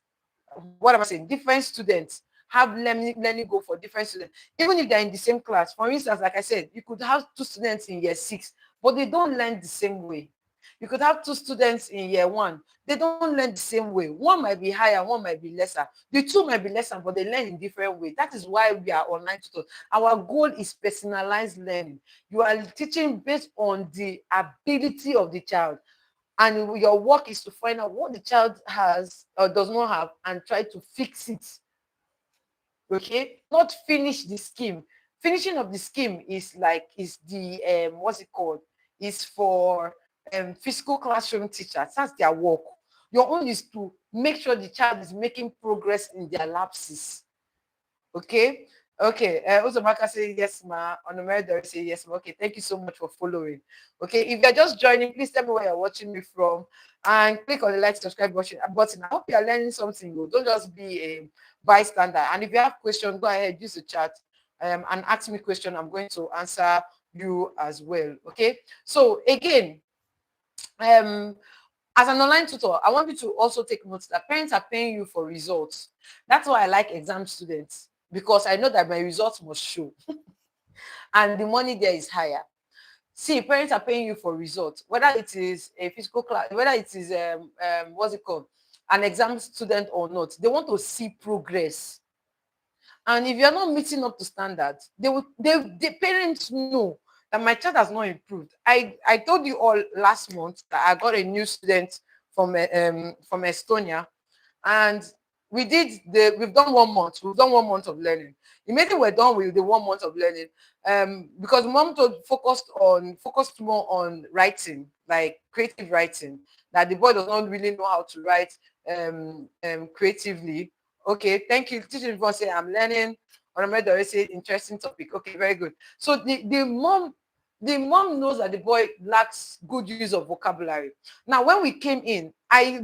What am I saying? Different students have learning goal for different students, even if they're in the same class. For instance, like I said, you could have two students in year 6, but they don't learn the same way. You could have two students in year 1, they don't learn the same way. One might be higher, one might be lesser. The two might be lesser, but they learn in different ways. That is why we are online tutors. Our goal is personalized learning. You are teaching based on the ability of the child, and your work is to find out what the child has or does not have and try to fix it. Okay, not finish the scheme. Finishing of the scheme is the what's it called, is for physical classroom teachers. That's their work. Your own is to make sure the child is making progress in their lapses. Okay. Okay. Uzumaka say yes, ma. Onomere say yes, ma. Okay. Thank you so much for following. Okay. If you're just joining, please tell me where you're watching me from and click on the like, subscribe button. I hope you are learning something. Don't just be a bystander. And if you have questions, go ahead, use the chat and ask me question. I'm going to answer you as well. Okay. So again, um, as an online tutor, I want you to also take note that parents are paying you for results. That's why I like exam students, because I know that my results must show and the money there is higher. See, parents are paying you for results, whether it is a physical class, whether it is what's it called, an exam student or not. They want to see progress. And if you're not meeting up to standards, the parents know that my child has not improved. I told you all last month that I got a new student from Estonia, and we've done 1 month. We've done 1 month of learning. Immediately we're done with the 1 month of learning, because mom focused more on writing, like creative writing, that the boy does not really know how to write creatively. Okay, thank you. Teaching for say I'm learning. Onomede say interesting topic. Okay, very good. So the mom knows that the boy lacks good use of vocabulary. Now, when we came in,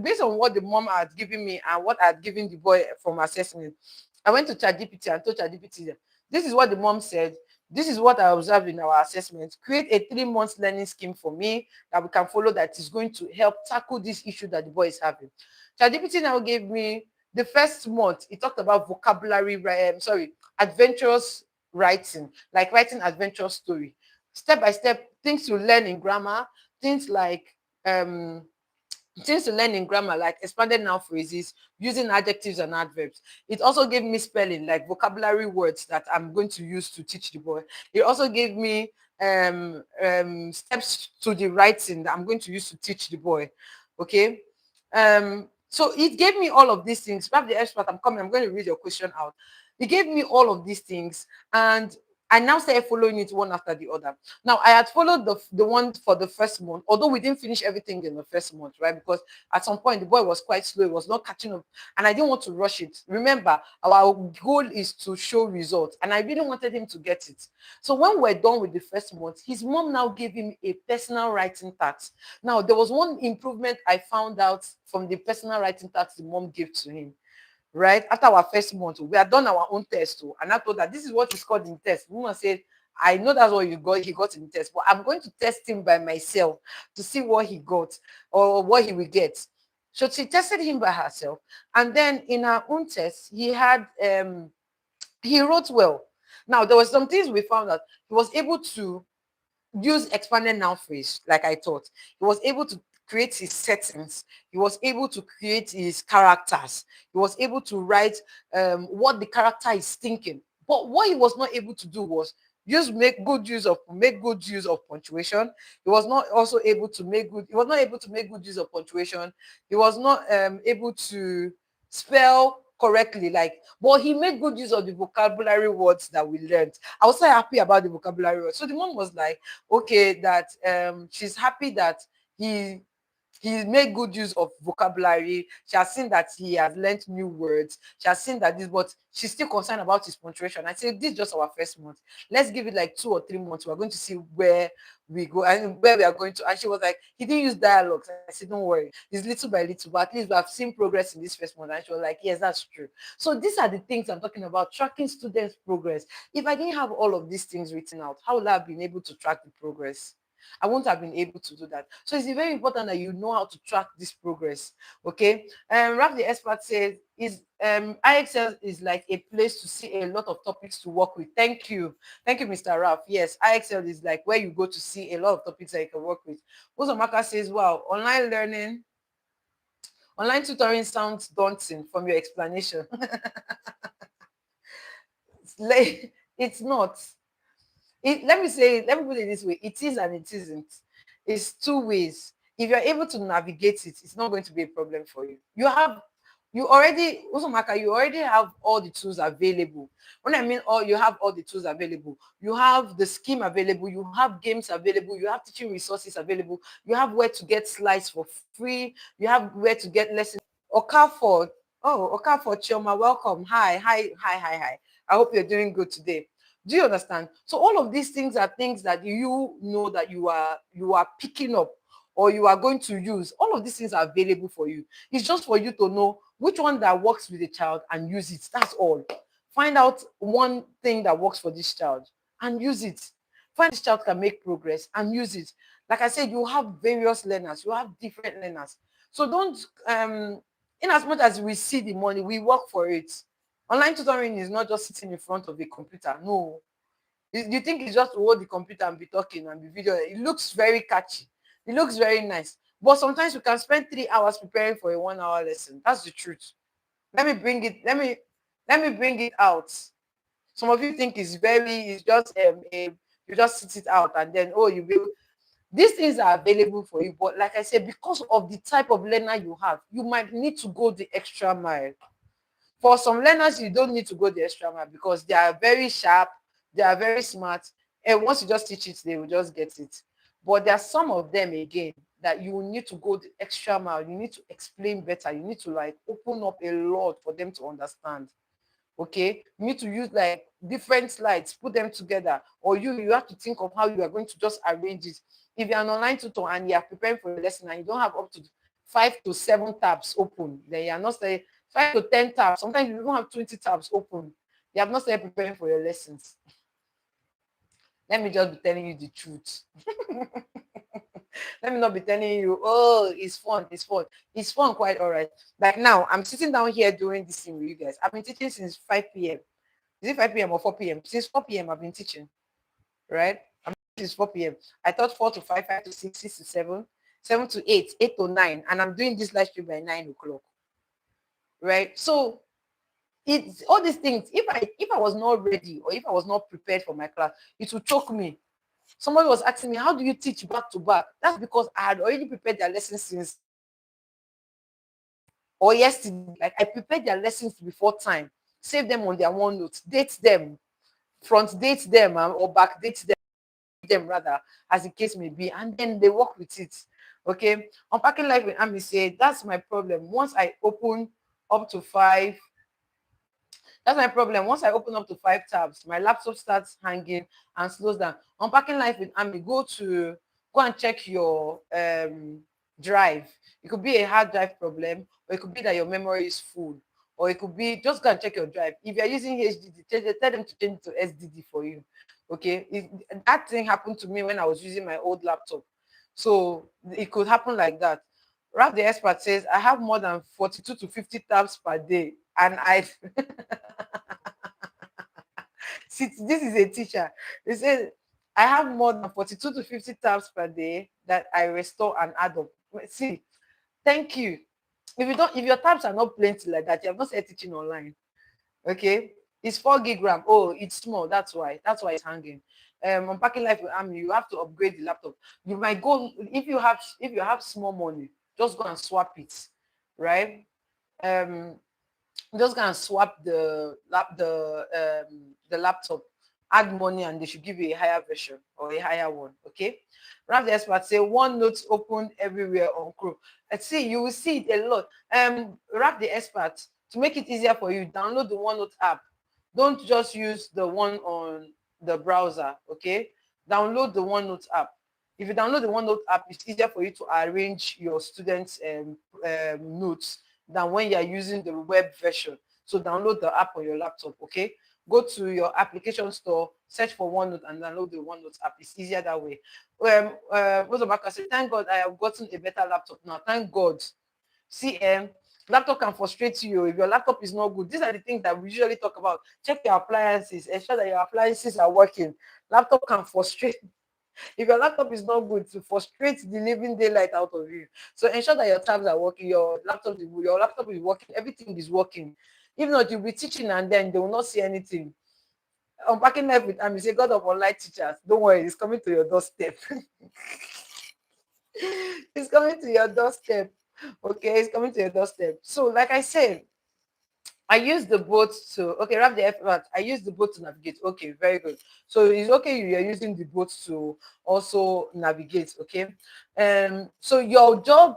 based on what the mom had given me and what I had given the boy from assessment, I went to ChatGPT and told ChatGPT, this is what the mom said. This is what I observed in our assessment. Create a 3 months learning scheme for me that we can follow, that is going to help tackle this issue that the boy is having. ChatGPT now gave me the first month. It talked about vocabulary, adventurous writing, like writing adventurous story, step by step, things to learn in grammar, things like um things to learn in grammar, like expanded noun phrases, using adjectives and adverbs. It also gave me spelling, like vocabulary words that I'm going to use to teach the boy. It also gave me steps to the writing that I'm going to use to teach the boy. Okay. So it gave me all of these things. Grab the expert, I'm coming. I'm going to read your question out. It gave me all of these things, and I now started following it one after the other. Now, I had followed the one for the first month, although we didn't finish everything in the first month, right? Because at some point, the boy was quite slow. He was not catching up, and I didn't want to rush it. Remember, our goal is to show results, and I really wanted him to get it. So when we're done with the first month, his mom now gave him a personal writing task. Now, there was one improvement I found out from the personal writing task the mom gave to him. Right after our first month, we had done our own test too, and I told that this is what is called in test. Woman said, I know that's what he got in the test, but I'm going to test him by myself to see what he got or what he will get. So she tested him by herself, and then in her own test, he wrote well. Now there were some things we found out. He was able to use expanded noun phrase, like I thought. He was able to create his settings. He was able to create his characters. He was able to write what the character is thinking. But what he was not able to do was make good use of punctuation. He was not also able to make good. He was not able to make good use of punctuation. He was not able to spell correctly, but he made good use of the vocabulary words that we learned. I was so happy about the vocabulary words. So the mom was like, okay, that she's happy that he he made good use of vocabulary. She has seen that he has learned new words. She has seen that this, but she's still concerned about his punctuation. I said, this is just our first month. Let's give it like 2 or 3 months. We're going to see where we go and where we are going to. And she was like, he didn't use dialogues. I said, don't worry. It's little by little, but at least we have seen progress in this first month. And she was like, yes, that's true. So these are the things I'm talking about, tracking students' progress. If I didn't have all of these things written out, how would I have been able to track the progress? I won't have been able to do that. So it's very important that you know how to track this progress. Okay. Ralph the expert says is IXL is like a place to see a lot of topics to work with. Thank you. Thank you, Mr. Ralph. Yes, IXL is like where you go to see a lot of topics that you can work with. Ozomaka says, wow, online tutoring sounds daunting from your explanation. It's not. Let me put it this way. It is and it isn't. It's two ways. If you're able to navigate it, it's not going to be a problem for you. You already have all the tools available. When I mean all, you have all the tools available. You have the scheme available. You have games available. You have teaching resources available. You have where to get slides for free. You have where to get lessons. Okafor, Okafor Chioma, welcome. Hi. I hope you're doing good today. Do you understand? So all of these things are things that you know that you are picking up or you are going to use. All of these things are available for you. It's just for you to know which one that works with the child and use it. That's all. Find out one thing that works for this child and use it. Find this child can make progress and use it. Like I said, you have various learners. You have different learners. So don't in as much as we see the money, we work for it. Online tutoring is not just sitting in front of a computer. No. You think it's just to hold the computer and be talking and be video. It looks very catchy. It looks very nice. But sometimes we can spend 3 hours preparing for a 1 hour lesson. That's the truth. Let me bring it, let me bring it out. Some of you think it's just you just sit it out and then you will. These things are available for you, but like I said, because of the type of learner you have, you might need to go the extra mile. For some learners, you don't need to go the extra mile because they are very sharp, they are very smart, and once you just teach it, they will just get it. But there are some of them again that you will need to go the extra mile. You need to explain better. You need to like open up a lot for them to understand. Okay, you need to use like different slides, put them together, or you have to think of how you are going to just arrange it. If you're an online tutor and you are preparing for a lesson and you don't have up to 5 to 7 tabs open, then you are not saying 5 to 10 tabs. Sometimes you don't have 20 tabs open. You have not started preparing for your lessons. Let me just be telling you the truth. Let me not be telling you, oh, it's fun. It's fun, quite all right. Like now, I'm sitting down here doing this thing with you guys. I've been teaching since 5 p.m. Is it 5 p.m. or 4 p.m.? Since 4 p.m. I've been teaching, right? I'm since 4 p.m. I taught 4 to 5, 5 to 6, 6 to 7, 7 to 8, 8 to 9, and I'm doing this live stream by 9 o'clock, right? So it's all these things. If I was not ready or if I was not prepared for my class, it would choke me. Somebody was asking me, how do you teach back to back? That's because I had already prepared their lessons since or yesterday. Like I prepared their lessons before time, save them on their OneNote, date them, front date them, or back date them rather, as the case may be, and then they work with it. Okay. Unpacking life with Ami said, that's my problem. Once I open up to 5 That's my problem. Once I open up to 5 tabs, my laptop starts hanging and slows down. Unpacking life with Ami, go and check your drive. It could be a hard drive problem, or it could be that your memory is full, or it could be just go and check your drive. If you're using HDD, tell them to change it to SDD for you. Okay, that thing happened to me when I was using my old laptop, so it could happen like that. Ralph the expert says I have more than 42 to 50 tabs per day, and I see, this is a teacher. He says, I have more than 42 to 50 tabs per day that I restore and add up. See, thank you. If your tabs are not plenty like that, you have not started teaching online. Okay. It's 4 gig RAM. Oh, it's small. That's why. That's why it's hanging. Unpacking life with Army, you have to upgrade the laptop. You might go if you have small money, just go and swap it. Right? Just go and swap the laptop add money and they should give you a higher version or a higher one. Okay. Rap the expert say one note open everywhere on Chrome. Let's see, you will see it a lot. Rap the expert, to make it easier for you, download the OneNote app. Don't just use the one on the browser. Okay. Download the OneNote app. If you download the OneNote app, it's easier for you to arrange your students' notes than when you are using the web version. So download the app on your laptop, okay? Go to your application store, search for OneNote and download the OneNote app. It's easier that way. Most say, thank God I have gotten a better laptop now. Thank God. See, laptop can frustrate you if your laptop is not good. These are the things that we usually talk about. Check your appliances, ensure that your appliances are working. Laptop can frustrate. If your laptop is not good, to frustrate the living daylight out of you. So ensure that your tabs are working, your laptop is working, everything is working. If not, you'll be teaching and then they will not see anything. Unpacking life with Ami say, God of online teachers, don't worry, it's coming to your doorstep. It's coming to your doorstep. Okay, it's coming to your doorstep. So, like I said, I use the boat to, okay, wrap the effort. I use the boat to navigate. Okay, very good. So it's okay you are using the boat to also navigate. Okay. So your job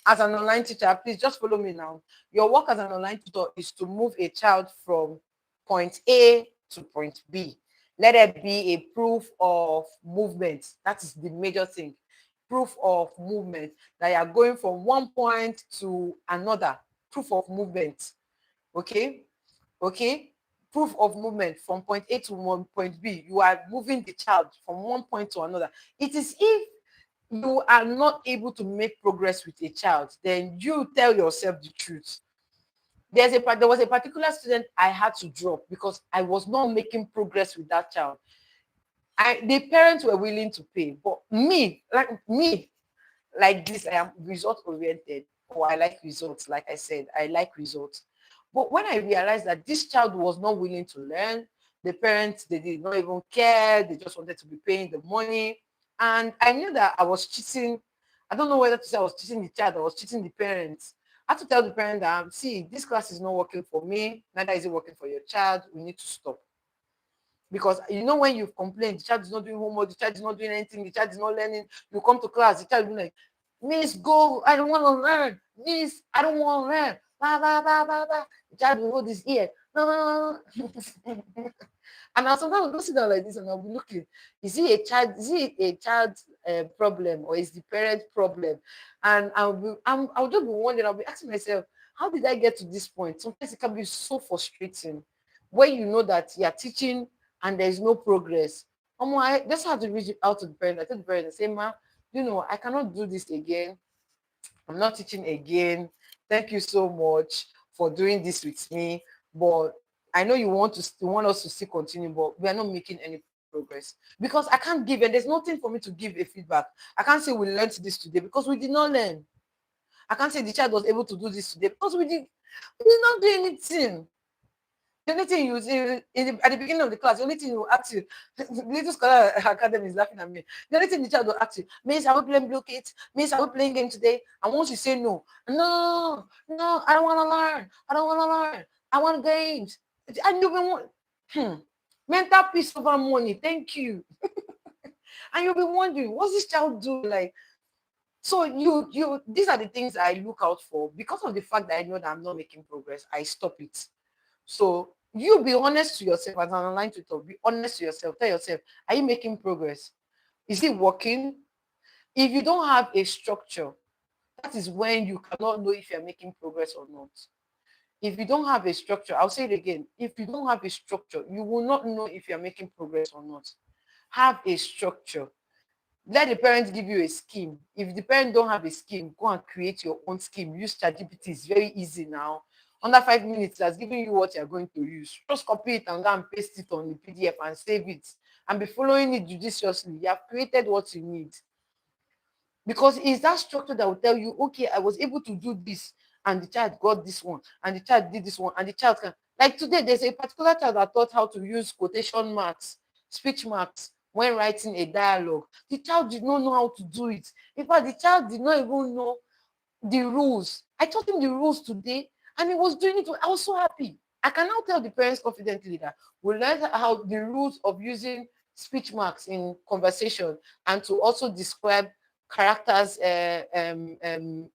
as an online teacher, please just follow me now. Your work as an online tutor is to move a child from point A to point B. Let it be a proof of movement. That is the major thing. Proof of movement, that you are going from one point to another. Proof of movement. Okay. Okay. Proof of movement from point A to point B. You are moving the child from one point to another. It is if you are not able to make progress with a child, then you tell yourself the truth. There was a particular student I had to drop because I was not making progress with that child. The parents were willing to pay, but like this, I am result oriented, or I like results. Like I said, I like results. But when I realized that this child was not willing to learn, the parents, they did not even care, they just wanted to be paying the money. And I knew that I was cheating. I don't know whether to say I was cheating the child or I was cheating the parents. I had to tell the parent that, see, this class is not working for me, neither is it working for your child. We need to stop. Because you know, when you've complained, the child is not doing homework, the child is not doing anything, the child is not learning, you come to class, the child will be like, Miss, go, I don't want to learn. Miss, I don't want to learn. Blah, blah, blah, blah, blah. The child will hold his ear. No, no, no, no. And I'll sometimes go sit down like this and I'll be looking. Is it a child problem, or is the parent problem? And I'll just be wondering, I'll be asking myself, how did I get to this point? Sometimes it can be so frustrating when you know that you're teaching and there's no progress. I just have to reach out to the parent. I tell the parent and say, ma, I cannot do this again. I'm not teaching again. Thank you so much for doing this with me. But I know you want us to still continue, but we are not making any progress. Because I can't give, and there's nothing for me to give a feedback. I can't say we learned this today because we did not learn. I can't say the child was able to do this today because we did not do anything. The only thing you see at the beginning of the class, the only thing you ask you, Little Scholar Academy is laughing at me. The only thing the child will ask you, Miss, are we playing Blue Kids? Miss, are we playing game today? And once you say no, no, I don't want to learn. I don't want to learn. I want games. And you've been mental peace over money. Thank you. And you'll be wondering, what's this child doing? Like, so these are the things I look out for. Because of the fact that I know that I'm not making progress, I stop it. So you be honest to yourself as an online tutor. Be honest to yourself. Tell yourself, are you making progress? Is it working? If you don't have a structure, that is when you cannot know if you're making progress or not. If you don't have a structure, I'll say it again. If you don't have a structure, you will not know if you're making progress or not. Have a structure. Let the parents give you a scheme. If the parent don't have a scheme, go and create your own scheme. Use ChatGPT. It's very easy now. Under 5 minutes, that's giving you what you're going to use. Just copy it and go and paste it on the PDF and save it. And be following it judiciously. You have created what you need. Because it's that structure that will tell you, okay, I was able to do this, and the child got this one, and the child did this one, and the child can. Like today, there's a particular child that taught how to use quotation marks, speech marks, when writing a dialogue. The child did not know how to do it. In fact, the child did not even know the rules. I taught him the rules today, and he was doing it. I was so happy. I can now tell the parents confidently that we learned how the rules of using speech marks in conversation and to also describe characters'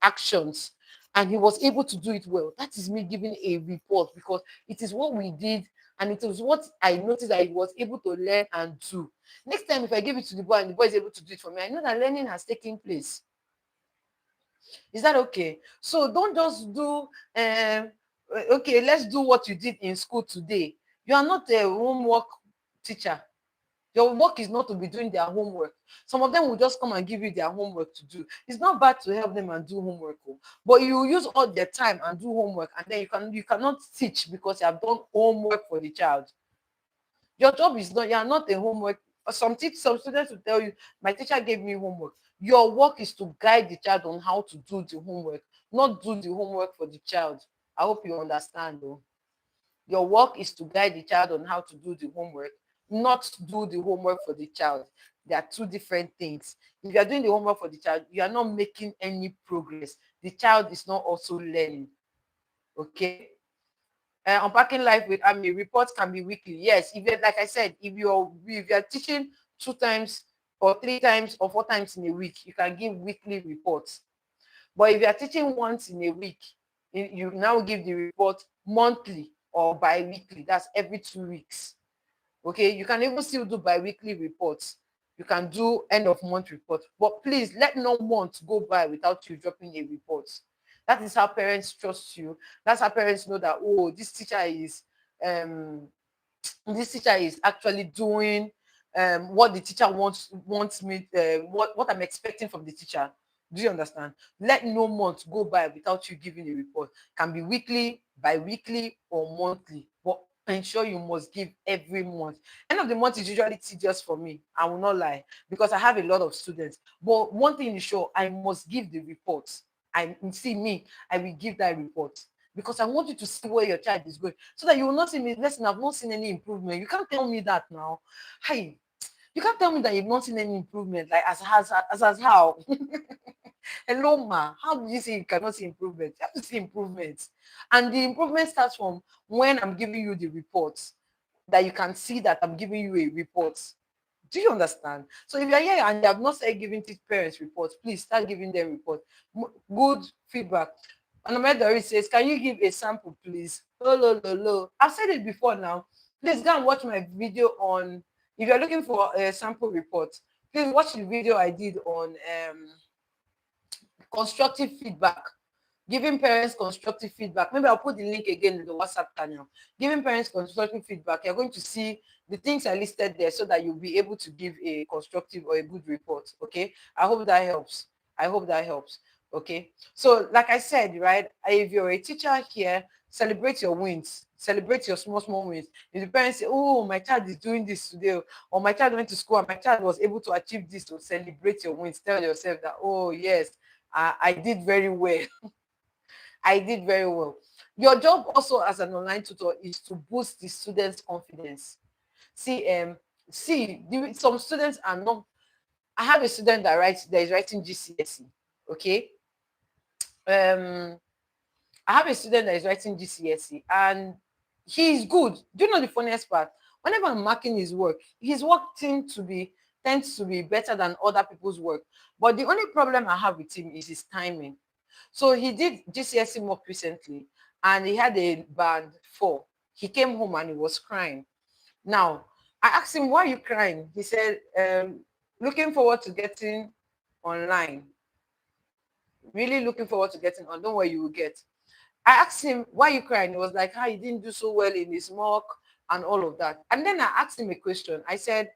actions. And he was able to do it well. That is me giving a report because it is what we did and it was what I noticed that he was able to learn and do. Next time, if I give it to the boy and the boy is able to do it for me, I know that learning has taken place. Is that okay? So don't just do, okay, let's do what you did in school today. You are not a homework teacher. Your work is not to be doing their homework. Some of them will just come and give you their homework to do. It's not bad to help them and do homework, oh, but you use all their time and do homework, and then you cannot teach because you have done homework for the child. Your job is not, you are not a homework. Some students will tell you, my teacher gave me homework. Your work is to guide the child on how to do the homework, not do the homework for the child. I hope you understand though. Your work is to guide the child on how to do the homework, not do the homework for the child. They are two different things. If you are doing the homework for the child, you are not making any progress. The child is not also learning. Okay? Unpacking life with Ami, reports can be weekly. Yes, if you're, like I said, if you're teaching 2 times or 3 times or 4 times in a week, you can give weekly reports. But if you're teaching once in a week, you now give the report monthly or bi-weekly. That's every 2 weeks. Okay, you can even still do bi-weekly reports. You can do end of month report. But please let no month go by without you dropping a report. That is how parents trust you. That's how parents know that, oh, um this teacher is actually doing what the teacher wants me, what I'm expecting from the teacher. Do you understand? Let no month go by without you giving a report. Can be weekly, bi-weekly, or monthly, but ensure you must give every month. End of the month is usually tedious for me, I will not lie, because I have a lot of students. But one thing is sure, I must give the reports. I see me, I will give that report because I want you to see where your child is going so that you will not see me. Listen, I've not seen any improvement. You can't tell me that now. Hey, you can't tell me that you've not seen any improvement. Like as how? Hello, ma. How do you say you cannot see improvement? You have to see improvement, and the improvement starts from when I'm giving you the reports. That you can see that I'm giving you a report. Do you understand? So if you're here and you have not started giving parents reports, please start giving them reports. Good feedback. And Ahmed says, can you give a sample, please? Oh, lo, lo, lo. I've said it before now. Please go and watch my video on, if you're looking for a sample report, please watch the video I did on constructive feedback. Giving parents constructive feedback. Maybe I'll put the link again in the WhatsApp channel. Giving parents constructive feedback. You're going to see the things I listed there so that you'll be able to give a constructive or a good report. Okay. I hope that helps. I hope that helps. Okay. So, like I said, right, if you're a teacher here, celebrate your wins. Celebrate your small, small wins. If the parents say, oh, my child is doing this today, or my child went to school and my child was able to achieve this, to celebrate your wins. Tell yourself that, oh, yes, I did very well. I did very well. Your job also as an online tutor is to boost the students' confidence. See, some students are not. I have a student that is writing GCSE. Okay. Um, I have a student that is writing GCSE, and he is good. Do you know the funniest part? Whenever I'm marking his work tends to be better than other people's work. But the only problem I have with him is his timing. So he did GCSE mock recently and he had a band 4. He came home and he was crying. Now, I asked him, why are you crying? He said, looking forward to getting online. Really looking forward to getting on. Don't worry, you will get. I asked him, why are you crying? He was like, he didn't do so well in his mock and all of that. And then I asked him a question. I said,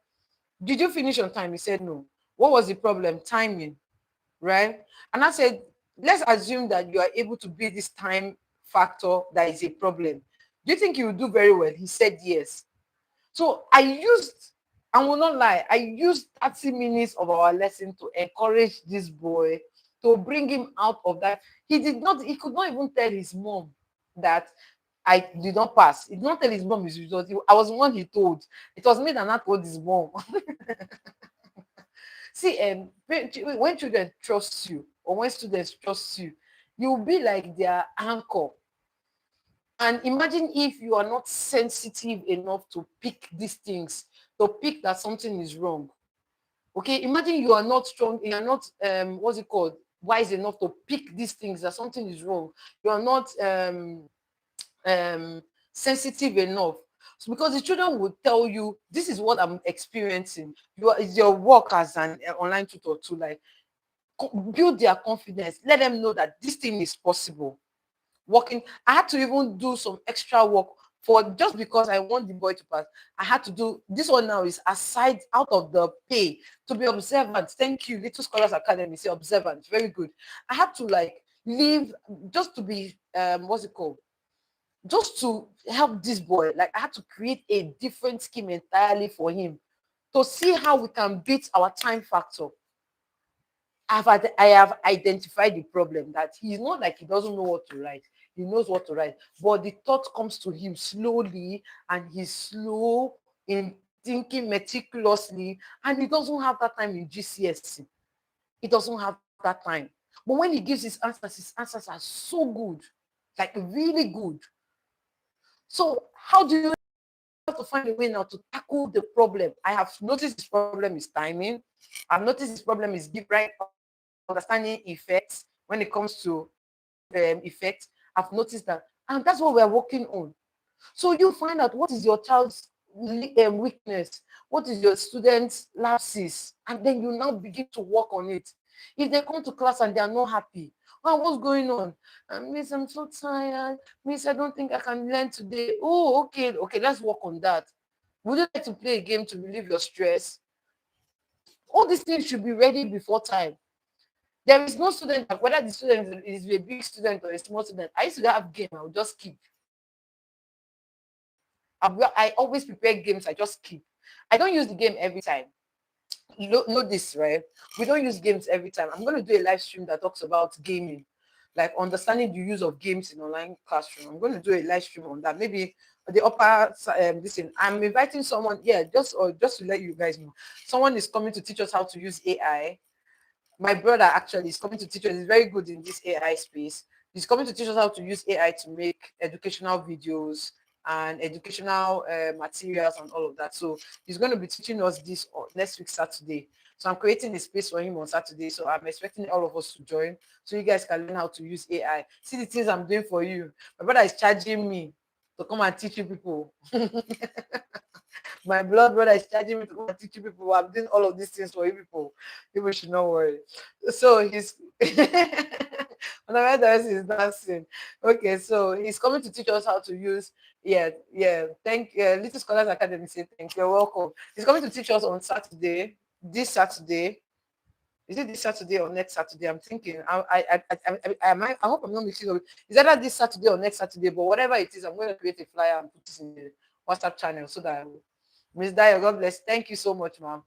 did you finish on time? He said, no. What was the problem? Timing, right? And I said, let's assume that you are able to beat this time factor that is a problem. Do you think you will do very well? He said yes. So I will not lie, I used 30 minutes of our lesson to encourage this boy, to bring him out of that. He could not even tell his mom that I did not pass. He did not tell his mom his result. I was the one he told. It was me that not told his mom. See, when children trust you or when students trust you, you'll be like their anchor. And imagine if you are not sensitive enough to pick these things, to pick that something is wrong. Okay, imagine you are not strong, you are not what's it called, wise enough to pick these things that something is wrong. You are not um sensitive enough. So because the children will tell you, this is what I'm experiencing. It's your work as an online tutor to like build their confidence, let them know that this thing is possible. Working, I had to even do some extra work for, just because I want the boy to pass. I had to do this one now, is aside out of the pay, to be observant. Thank you, Little Scholars Academy. Say observant, very good. I had to like leave just to be what's it called? Just to help this boy. Like I had to create a different scheme entirely for him to see how we can beat our time factor. I have identified the problem, that he's not like he doesn't know what to write. He knows what to write, but the thought comes to him slowly, and he's slow in thinking meticulously, and he doesn't have that time in GCSE. He doesn't have that time. But when he gives his answers are so good, like really good. So how do you have to find a way now to tackle the problem? I have noticed his problem is timing. I've noticed his problem is deep, right, understanding effects when it comes to effects. I've noticed that, and that's what we're working on. So you find out what is your child's weakness, what is your student's lapses, and then you now begin to work on it. If they come to class and they are not happy, oh, what's going on? Miss, I'm so tired. Miss, I don't think I can learn today. Oh, okay, okay, let's work on that. Would you like to play a game to relieve your stress? All these things should be ready before time. There is no student, whether the student is a big student or a small student. I used to have game, I would just keep. I always prepare games, I just keep. I don't use the game every time. You know this, right? We don't use games every time. I'm going to do a live stream that talks about gaming, like understanding the use of games in online classroom. I'm going to do a live stream on that. Maybe the upper this thing. I'm inviting someone. Yeah, just to let you guys know, someone is coming to teach us how to use AI. My brother actually is coming to teach us. He's very good in this AI space. He's coming to teach us how to use AI to make educational videos and educational materials and all of that. So he's going to be teaching us this next week Saturday. So I'm creating a space for him on Saturday. So I'm expecting all of us to join so you guys can learn how to use AI. See the things I'm doing for you. My brother is charging me to come and teach you people. My blood brother is charging me to go and teach you people. I'm doing all of these things for you people. People should not worry. So he's the rest is dancing. Okay, so he's coming to teach us how to use. Yeah, yeah. Thank Little Scholars Academy say thank you. You're welcome. He's coming to teach us on Saturday. This Saturday. Is it this Saturday or next Saturday? I'm thinking. I hope I'm not mixing up. Is either this Saturday or next Saturday? But whatever it is, I'm going to create a flyer and put it in the WhatsApp channel so that Miss Dio, God bless. Thank you so much, ma'am.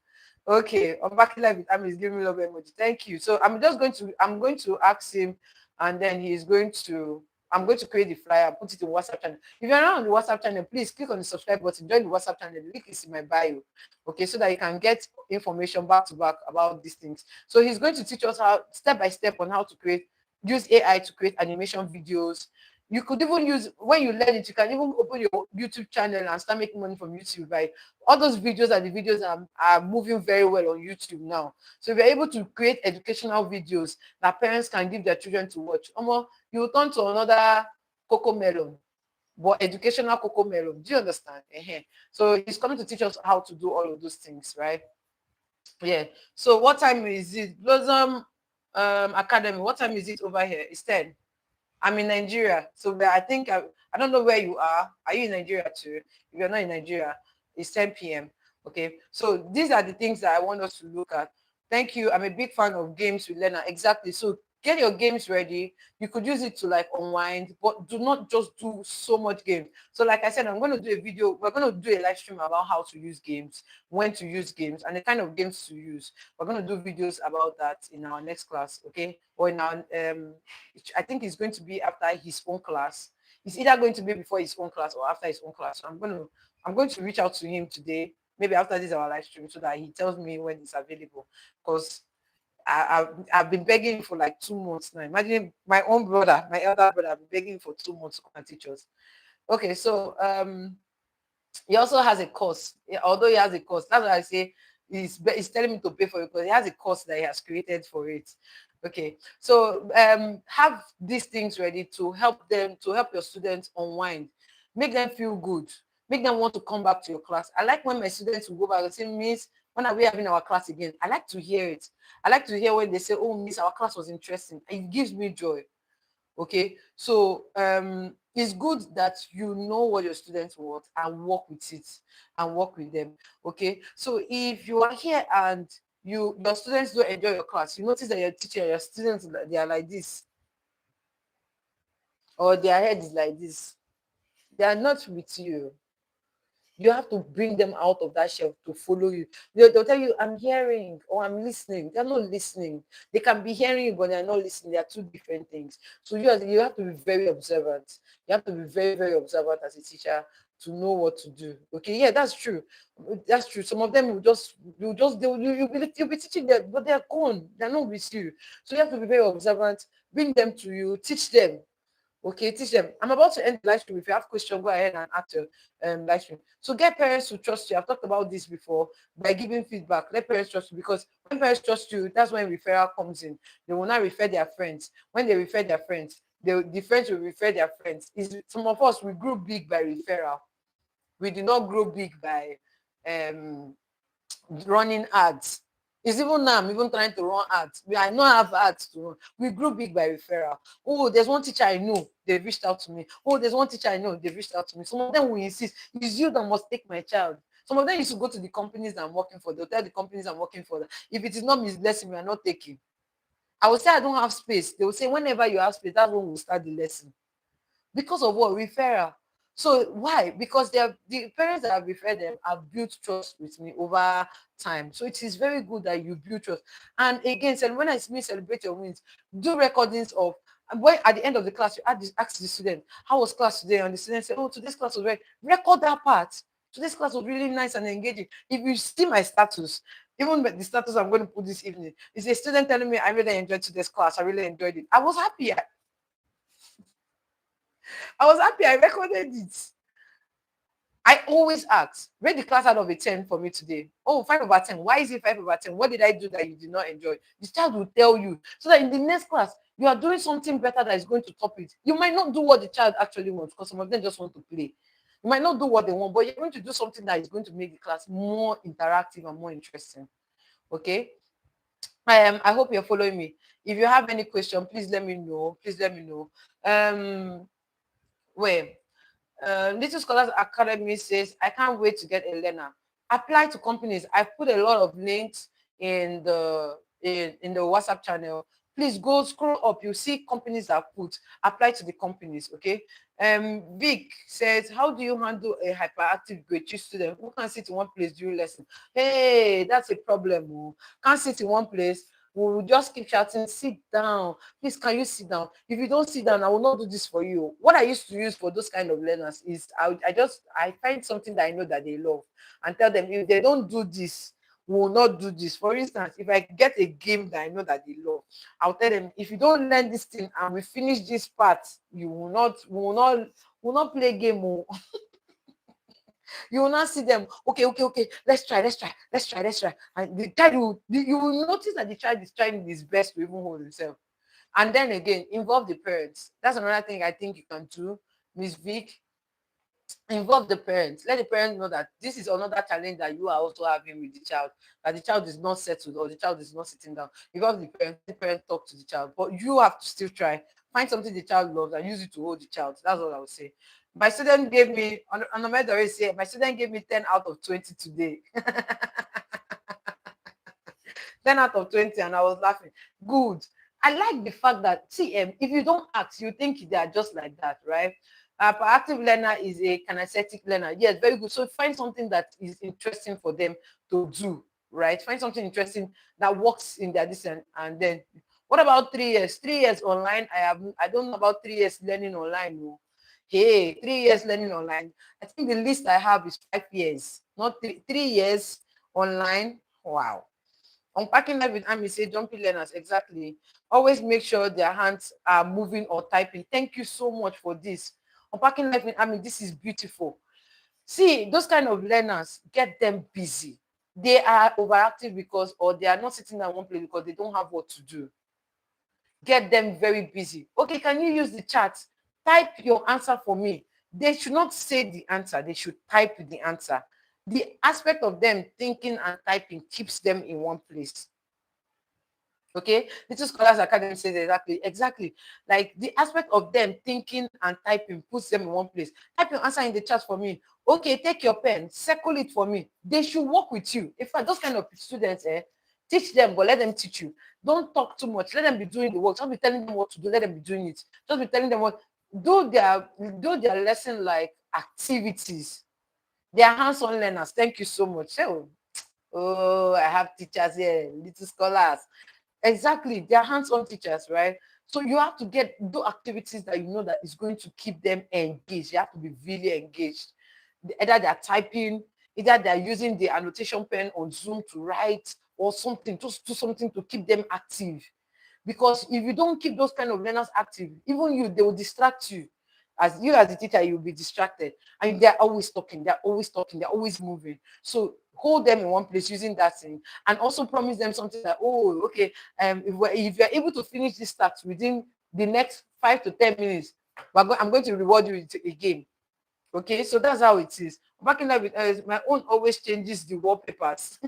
Okay, I'm back live with Ami is giving me love emoji. Thank you. So I'm going to ask him, and then he's going to I'm going to create the flyer and put it in WhatsApp channel. If you're not on the WhatsApp channel, please click on the subscribe button, join the WhatsApp channel. The link is in my bio. Okay, so that you can get information back to back about these things. So he's going to teach us how step by step on how to use AI to create animation videos. You could even use, when you learn it, you can even open your YouTube channel and start making money from YouTube, right? All those videos and the videos are moving very well on YouTube now. So if you're able to create educational videos that parents can give their children to watch, you will turn to another Coco Melon, but educational Coco Melon. Do you understand? So he's coming to teach us how to do all of those things, right? Yeah. So what time is it? Blossom Academy, what time is it over here? It's 10. I'm in Nigeria. So I think I don't know where you are. Are you in Nigeria too? If you're not in Nigeria, it's 10 p.m. Okay. So these are the things that I want us to look at. Thank you. I'm a big fan of games with learner. Exactly. So get your games ready. You could use it to like unwind, but do not just do so much game. So like I said, I'm going to do a video. We're going to do a live stream about how to use games, when to use games, and the kind of games to use. We're going to do videos about that in our next class. Okay. Or in our I think it's going to be after his own class. It's either going to be before his own class or after his own class. So I'm going to reach out to him today, maybe after this our live stream, so that he tells me when it's available. Because I've been begging for like 2 months now. Imagine my own brother, my elder brother, I've been begging for 2 months to come and teach us. Okay, so he also has a course. Although he has a course, that's why I say he's telling me to pay for it because he has a course that he has created for it. Okay, so have these things ready to help them, to help your students unwind, make them feel good, make them want to come back to your class. I like when my students will go back and say, Miss, when are we having our class again? I like to hear it. I like to hear when they say, oh, Miss, our class was interesting. It gives me joy. Okay, so it's good that you know what your students want and work with it and work with them. Okay, so if you are here and your students don't enjoy your class, you notice that your teacher, your students, they are like this, or their head is like this, they are not with you. You have to bring them out of that shelf to follow you. They'll tell you, I'm hearing or I'm listening. They're not listening. They can be hearing you, but they're not listening. They are two different things. So you have to be very observant. You have to be very, very observant as a teacher to know what to do. Okay, yeah, that's true. That's true. Some of them you'll be teaching them, but they're gone. They're not with you. So you have to be very observant, bring them to you, teach them. Okay, teach them. I'm about to end the live stream. If you have questions, go ahead and ask your live stream. So get parents to trust you. I've talked about this before by giving feedback. Let parents trust you, because when parents trust you, that's when referral comes in. They will not refer their friends. When they refer their friends, the friends will refer their friends. Some of us, we grew big by referral. We did not grow big by um running ads. It's even now I'm even trying to run ads. I don't have ads to run. We grew big by referral. Oh, there's one teacher I know, they've reached out to me. Oh, there's one teacher I know, they've reached out to me. Some of them will insist, it's you that must take my child. Some of them used to go to the companies that I'm working for. They'll tell the companies I'm working for that if it is not Miss Blessing, we are not taking. I will say I don't have space. They will say whenever you have space, that's when we'll start the lesson. Because of what? Referral. So why? Because the parents that have referred them have built trust with me over time. So it is very good that you build trust. And again, when I mean celebrate your wins, do recordings of, and when at the end of the class, you ask the student, how was class today? And the student said, oh, today's class was great. Record that part. Today's class was really nice and engaging. If you see my status, even the status I'm going to put this evening, is a student telling me, I really enjoyed today's class. I really enjoyed it. I was happy. I was happy. I recorded it. I always ask, rate the class out of a 10 for me today. Oh, 5/10. Why is it 5/10? What did I do that you did not enjoy? The child will tell you. So that in the next class, you are doing something better that is going to top it. You might not do what the child actually wants, because some of them just want to play. You might not do what they want, but you're going to do something that is going to make the class more interactive and more interesting. Okay? I hope you're following me. If you have any question, please let me know. Please let me know. Where? Little Scholars Academy says, I can't wait to get a learner. Apply to companies. I've put a lot of links in the WhatsApp channel. Please go scroll up. You see companies that put, apply to the companies, okay? Vic says, how do you handle a hyperactive grade 2 student who can't sit in one place during lesson? Hey, that's a problem. Oh. Can't sit in one place. We will just keep shouting, sit down. Please, can you sit down? If you don't sit down, I will not do this for you. What I used to use for those kind of learners is I find something that I know that they love and tell them, if they don't do this, we will not do this. For instance, if I get a game that I know that they love, I'll tell them, if you don't learn this thing and we finish this part, we will not play game. Oh. You will not see them. Okay. Let's try. And the child you will notice that the child is trying his best to even hold himself. And then again, involve the parents. That's another thing I think you can do, Miss Vic. Involve the parents. Let the parents know that this is another challenge that you are also having with the child, that the child is not settled or the child is not sitting down. Involve the parents talk to the child, but you have to still try. Find something the child loves and use it to hold the child. That's what I would say. My student gave me, on the say, my student gave me 10 out of 20 today. 10 out of 20, and I was laughing. Good. I like the fact that, see, if you don't ask, you think they are just like that, right? Proactive learner is a kinesthetic learner. Yes, very good. So find something that is interesting for them to do, right? Find something interesting that works in their distance. And then, what about 3 years? 3 years online? I don't know about 3 years learning online. No. Hey, 3 years learning online. I think the least I have is 5 years, not 3 years online. Wow. Unpacking life with Ami say jumpy learners, exactly. Always make sure their hands are moving or typing. Thank you so much for this. Unpacking life with Ami, this is beautiful. See, those kind of learners, get them busy. They are overactive because, or they are not sitting at one place because they don't have what to do. Get them very busy. Okay, can you use the chat? Type your answer for me. They should not say the answer, they should type the answer. The aspect of them thinking and typing keeps them in one place. Okay, Little Scholars Academy says exactly. Like the aspect of them thinking and typing puts them in one place. Type your answer in the chat for me. Okay, take your pen, circle it for me. They should work with you. In fact, those kind of students, teach them, but let them teach you. Don't talk too much. Let them be doing the work. Don't be telling them what to do. Let them be doing it. Just be telling them what. Do their lesson like activities. They are hands-on learners. Thank you so much. Oh, I have teachers here, Little Scholars. Exactly, they're hands-on teachers, right? So you have to do activities that you know that is going to keep them engaged. You have to be really engaged. Either they're typing, either they're using the annotation pen on Zoom to write or something. Just do something to keep them active. Because if you don't keep those kind of learners active, even you, they will distract you. As a teacher, you'll be distracted. And they're always talking, they're always moving. So hold them in one place using that thing, and also promise them something like, oh, okay, if you're able to finish this task within the next 5 to 10 minutes, I'm going to reward you with a game. Okay, so that's how it is. Back in that, with my own always changes the wallpapers.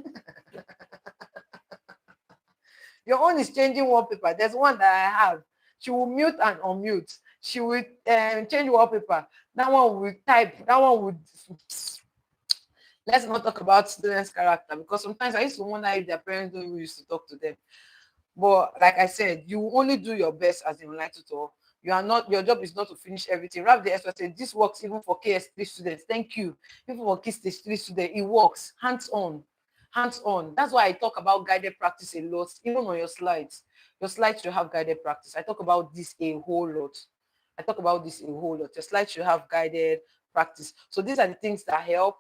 Your own is changing wallpaper. There's one that I have. She will mute and unmute. She will change wallpaper. That one will type. That one would. Let's not talk about students' character, because sometimes I used to wonder if their parents don't even used to talk to them. But like I said, you only do your best as an online tutor. You are not, your job is not to finish everything. Rather, the expert said, this works even for KS3 students. Thank you. Even for KS3 students, it works. Hands on. Hands on. That's why I talk about guided practice a lot, even on your slides. Your slides should have guided practice. I talk about this a whole lot. Your slides should have guided practice. So these are the things that help,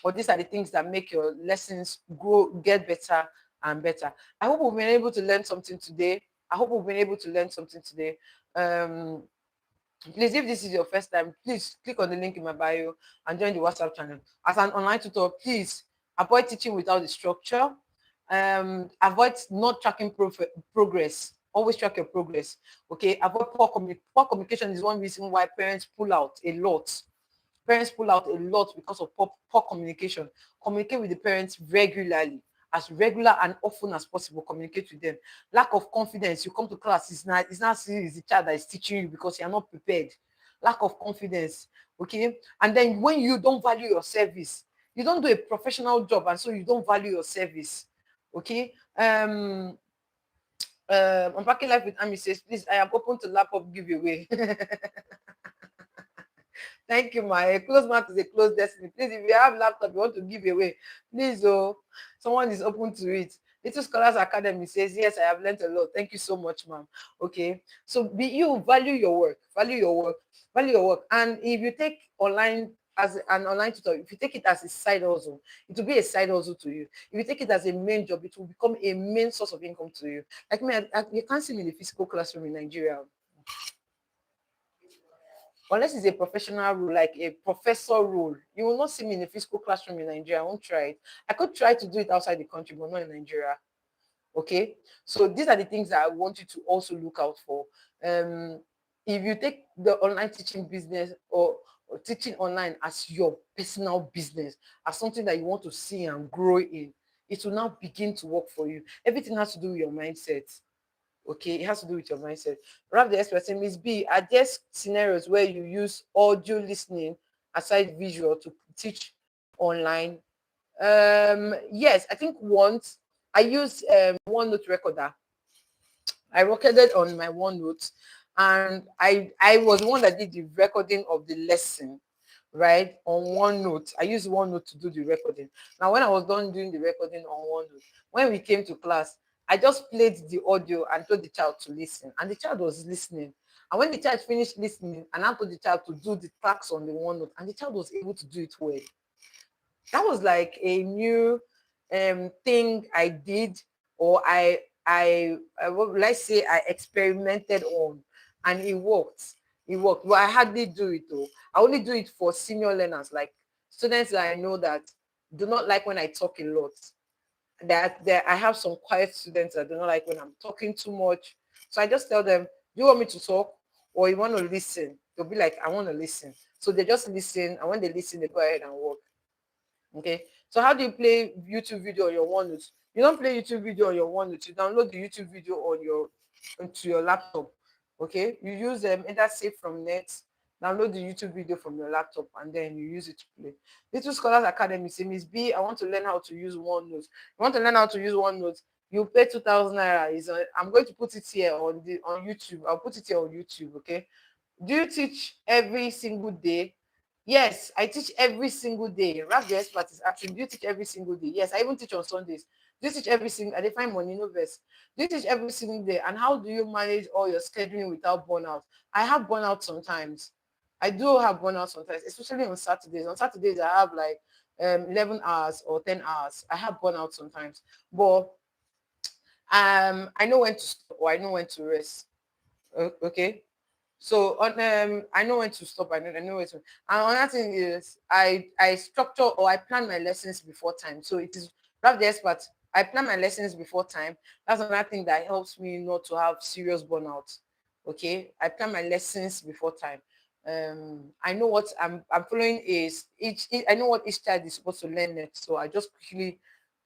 or these are the things that make your lessons grow, get better and better. I hope we've been able to learn something today. Um, Please, if this is your first time, please click on the link in my bio and join the WhatsApp channel. As an online tutor, please avoid teaching without the structure. Avoid not tracking progress. Always track your progress. Okay. Avoid poor communication is one reason why parents pull out a lot. Parents pull out a lot because of poor communication. Communicate with the parents regularly, as regular and often as possible. Communicate with them. Lack of confidence. You come to class, it's not the child that is teaching you because you're not prepared. Lack of confidence. Okay. And then when you don't value your service, you don't do a professional job, and so you don't value your service. Okay. Unpacking life with Ami says, please, I am open to laptop giveaway. Thank you, my a close man to the close destiny. Please, if you have laptop you want to give away, please, someone is open to it. Little Scholars Academy says, yes, I have learned a lot. Thank you so much, ma'am. Okay. So value your work, value your work. And if you take online as an online tutor, if you take it as a side hustle, it will be a side hustle to you. If you take it as a main job, it will become a main source of income to you. Like me, you can't see me in the physical classroom in Nigeria. Unless it's a professional role, like a professor role, you will not see me in a physical classroom in Nigeria. I won't try it. I could try to do it outside the country, but not in Nigeria. Okay. So these are the things that I want you to also look out for. If you take the online teaching business, or teaching online as your personal business, as something that you want to see and grow in, it will now begin to work for you. Everything has to do with your mindset. Okay, it has to do with your mindset. Wrap the expert saying, Miss B, are there scenarios where you use audio listening aside visual to teach online? Yes, I think once I used OneNote recorder. I recorded on my OneNote, and I was the one that did the recording of the lesson, right, on OneNote. I used OneNote to do the recording. Now, when I was done doing the recording on OneNote, when we came to class, I just played the audio and told the child to listen, and the child was listening. And when the child finished listening, and I told the child to do the tasks on the OneNote, and the child was able to do it well. That was like a new thing I did or let's say I experimented on, and it worked. It worked. But I hardly do it though. I only do it for senior learners, like students that I know that do not like when I talk a lot. That I have some quiet students that do not like when I'm talking too much. So I just tell them, do you want me to talk or you want to listen? They'll be like, I want to listen. So they just listen, and when they listen, they go ahead and work. Okay. So how do you play YouTube video on your OneNote? You don't play YouTube video on your OneNote. You download the YouTube video on your onto your laptop. Okay. You use either save from net, download the YouTube video from your laptop, and then you use it to play. Little Scholars Academy say, Miss B, I want to learn how to use OneNote. You want to learn how to use OneNote? You pay 2,000 naira. I'm going to put it here on YouTube. I'll put it here on YouTube. Okay. Do you teach every single day? Yes, I teach every single day. Rap the expert is asking, do you teach every single day? Yes, I even teach on Sundays. Do you teach every single? I define money no verse. Do you teach every single day? And how do you manage all your scheduling without burnout? I have burnout sometimes. I do have burnout sometimes, especially on Saturdays. On Saturdays, I have like 11 hours or 10 hours. I have burnout sometimes, but I know when to stop or I know when to rest. Okay. So on I know when to stop. I know when to. And another thing is I structure or I plan my lessons before time. So it is Grab the expert. I plan my lessons before time. That's another thing that helps me not to have serious burnout. Okay, I plan my lessons before time. I know what I'm following is I know what each child is supposed to learn next. So I just quickly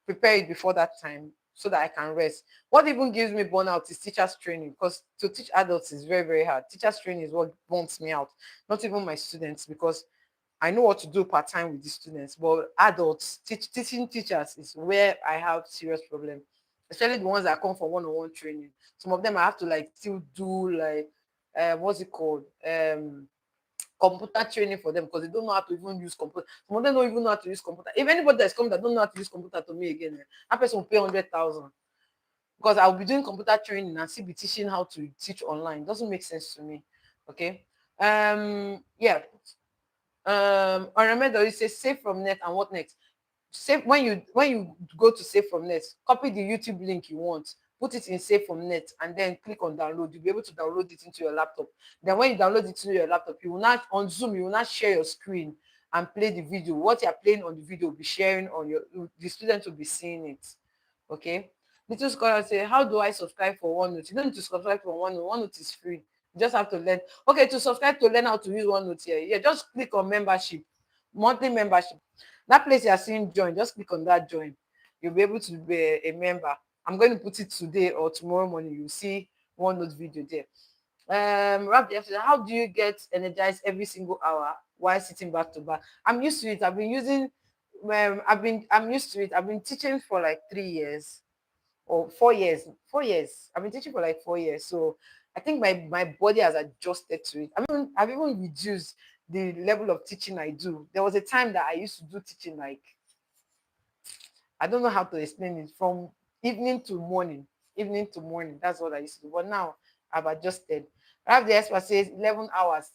prepare it before that time so that I can rest. What even gives me burnout is teachers training, because to teach adults is very, very hard. Teachers training is what burns me out, not even my students, because I know what to do part time with the students, but adults, teaching teachers is where I have serious problem, especially the ones that come for one-on-one training. Some of them I have to like still do like what's it called? Computer training for them because they don't know how to even use computer. Some of them don't even know how to use computer. If anybody that's coming that don't know how to use computer to me again, that person will pay 100,000 because I'll be doing computer training and still be teaching how to teach online. Doesn't make sense to me. Okay. Yeah. On remember you say save from net and what next? Save when you go to save from net, copy the YouTube link you want, put it in save from net, and then click on download. You'll be able to download it into your laptop. Then when you download it into your laptop, you will not on Zoom, you will not share your screen and play the video. What you're playing on the video will be sharing on your the student will be seeing it. Okay. Little Scholar say, how do I subscribe for OneNote? You don't need to subscribe for OneNote. OneNote is free. You just have to learn. Okay, to subscribe to learn how to use OneNote here. Yeah, just click on membership, monthly membership. That place you are seeing join, just click on that join. You'll be able to be a member. I'm going to put it today or tomorrow morning. You'll see OneNote video there. How do you get energized every single hour while sitting back to back? I'm used to it. I'm used to it. I've been teaching for like 3 years or 4 years. 4 years. I've been teaching for like 4 years. So I think my body has adjusted to it. I've even reduced the level of teaching I do. There was a time that I used to do teaching like I don't know how to explain it, from evening to morning. Evening to morning. That's what I used to do. But now I've adjusted. I have the expert says 11 hours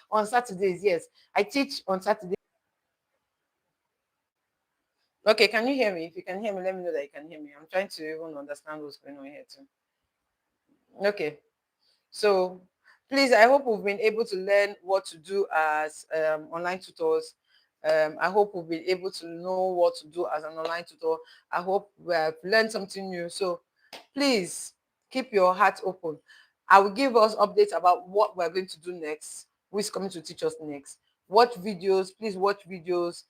on Saturdays. Yes, I teach on Saturday. Okay, can you hear me? If you can hear me, let me know that you can hear me. I'm trying to even understand what's going on here too. Okay. So please, I hope we've been able to learn what to do as online tutors. I hope we've been able to know what to do as an online tutor. I hope we have learned something new. So please keep your heart open. I will give us updates about what we're going to do next, who is coming to teach us next. Watch videos, please watch videos.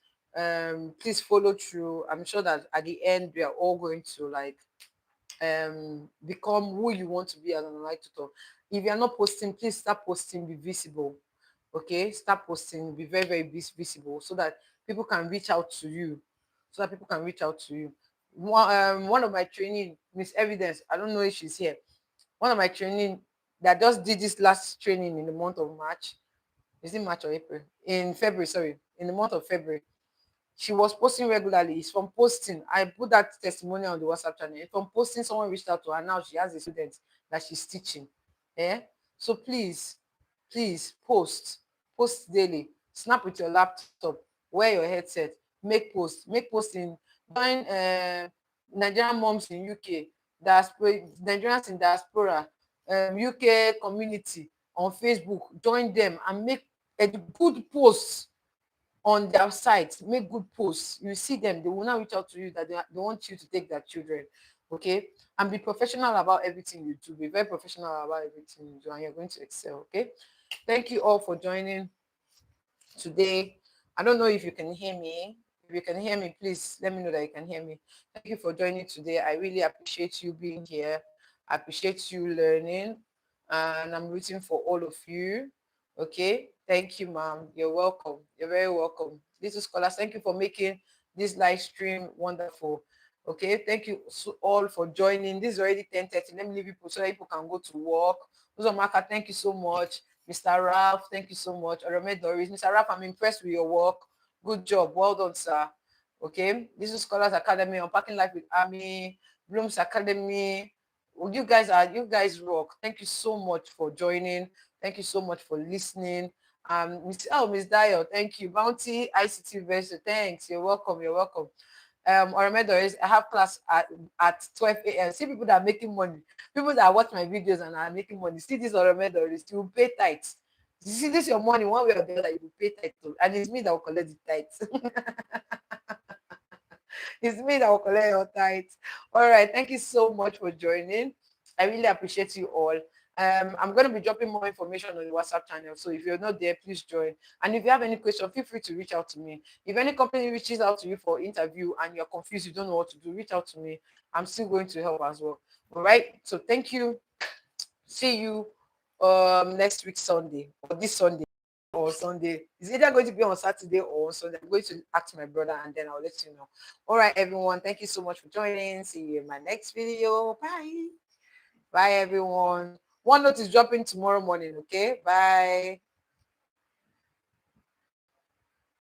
Please follow through. I'm sure that at the end we are all going to like become who you want to be as an online tutor. If you're not posting, please start posting, be visible. Okay, start posting, be very, very visible so that people can reach out to you. So that people can reach out to you. One of my training, Miss Evidence, I don't know if she's here. One of my training that just did this last training in the month of March. Is it March or April? In February, sorry. In the month of February, she was posting regularly. It's from posting. I put that testimonial on the WhatsApp channel. It's from posting, someone reached out to her. Now she has a student that she's teaching. Yeah. So please post daily. Snap with your laptop. Wear your headset. Make posts. Make posting. Join. Nigerian moms in UK, diaspora, Nigerians in diaspora, UK community on Facebook, join them and make a good posts on their site. Make good posts. You see them, they will now reach out to you that they want you to take their children. Okay, and be professional about everything you do. Be very professional about everything you do, and you're going to excel. Okay, thank you all for joining today. I don't know if you can hear me. If you can hear me, please let me know that you can hear me. Thank you for joining today. I really appreciate you being here. I appreciate you learning. And I'm rooting for all of you. Okay. Thank you, ma'am. You're welcome. You're very welcome. Little scholars, thank you for making this live stream wonderful. Okay. Thank you all for joining. This is already 10:30. Let me leave people so that people can go to work. Uzomaka, thank you so much. Mr. Ralph, thank you so much. Orome Doris, Mr. Ralph, I'm impressed with your work. Good job. Well done, sir. Okay. This is Scholars Academy, Unpacking Life with Army, Bloom's Academy. Well, you guys rock. Thank you so much for joining. Thank you so much for listening. Miss Dio, thank you. Bounty ICT Version, thanks. You're welcome. You're welcome. Orome is I have class at 12 a.m. See people that are making money, people that watch my videos and are making money. See this Orome is you will pay tithes. You see this your money one way or the other, you will pay tithes to, and it's me that will collect the tithes. It's me that will collect your tithes. All right, thank you so much for joining. I really appreciate you all. I'm going to be dropping more information on the WhatsApp channel. So if you're not there, please join. And if you have any question, feel free to reach out to me. If any company reaches out to you for interview and you're confused, you don't know what to do, reach out to me. I'm still going to help as well. All right. So thank you. See you next week Sunday or this Sunday or Sunday. It's either going to be on Saturday or on Sunday. I'm going to ask my brother and then I'll let you know. All right, everyone. Thank you so much for joining. See you in my next video. Bye. Bye, everyone. One note is dropping tomorrow morning. Okay. Bye.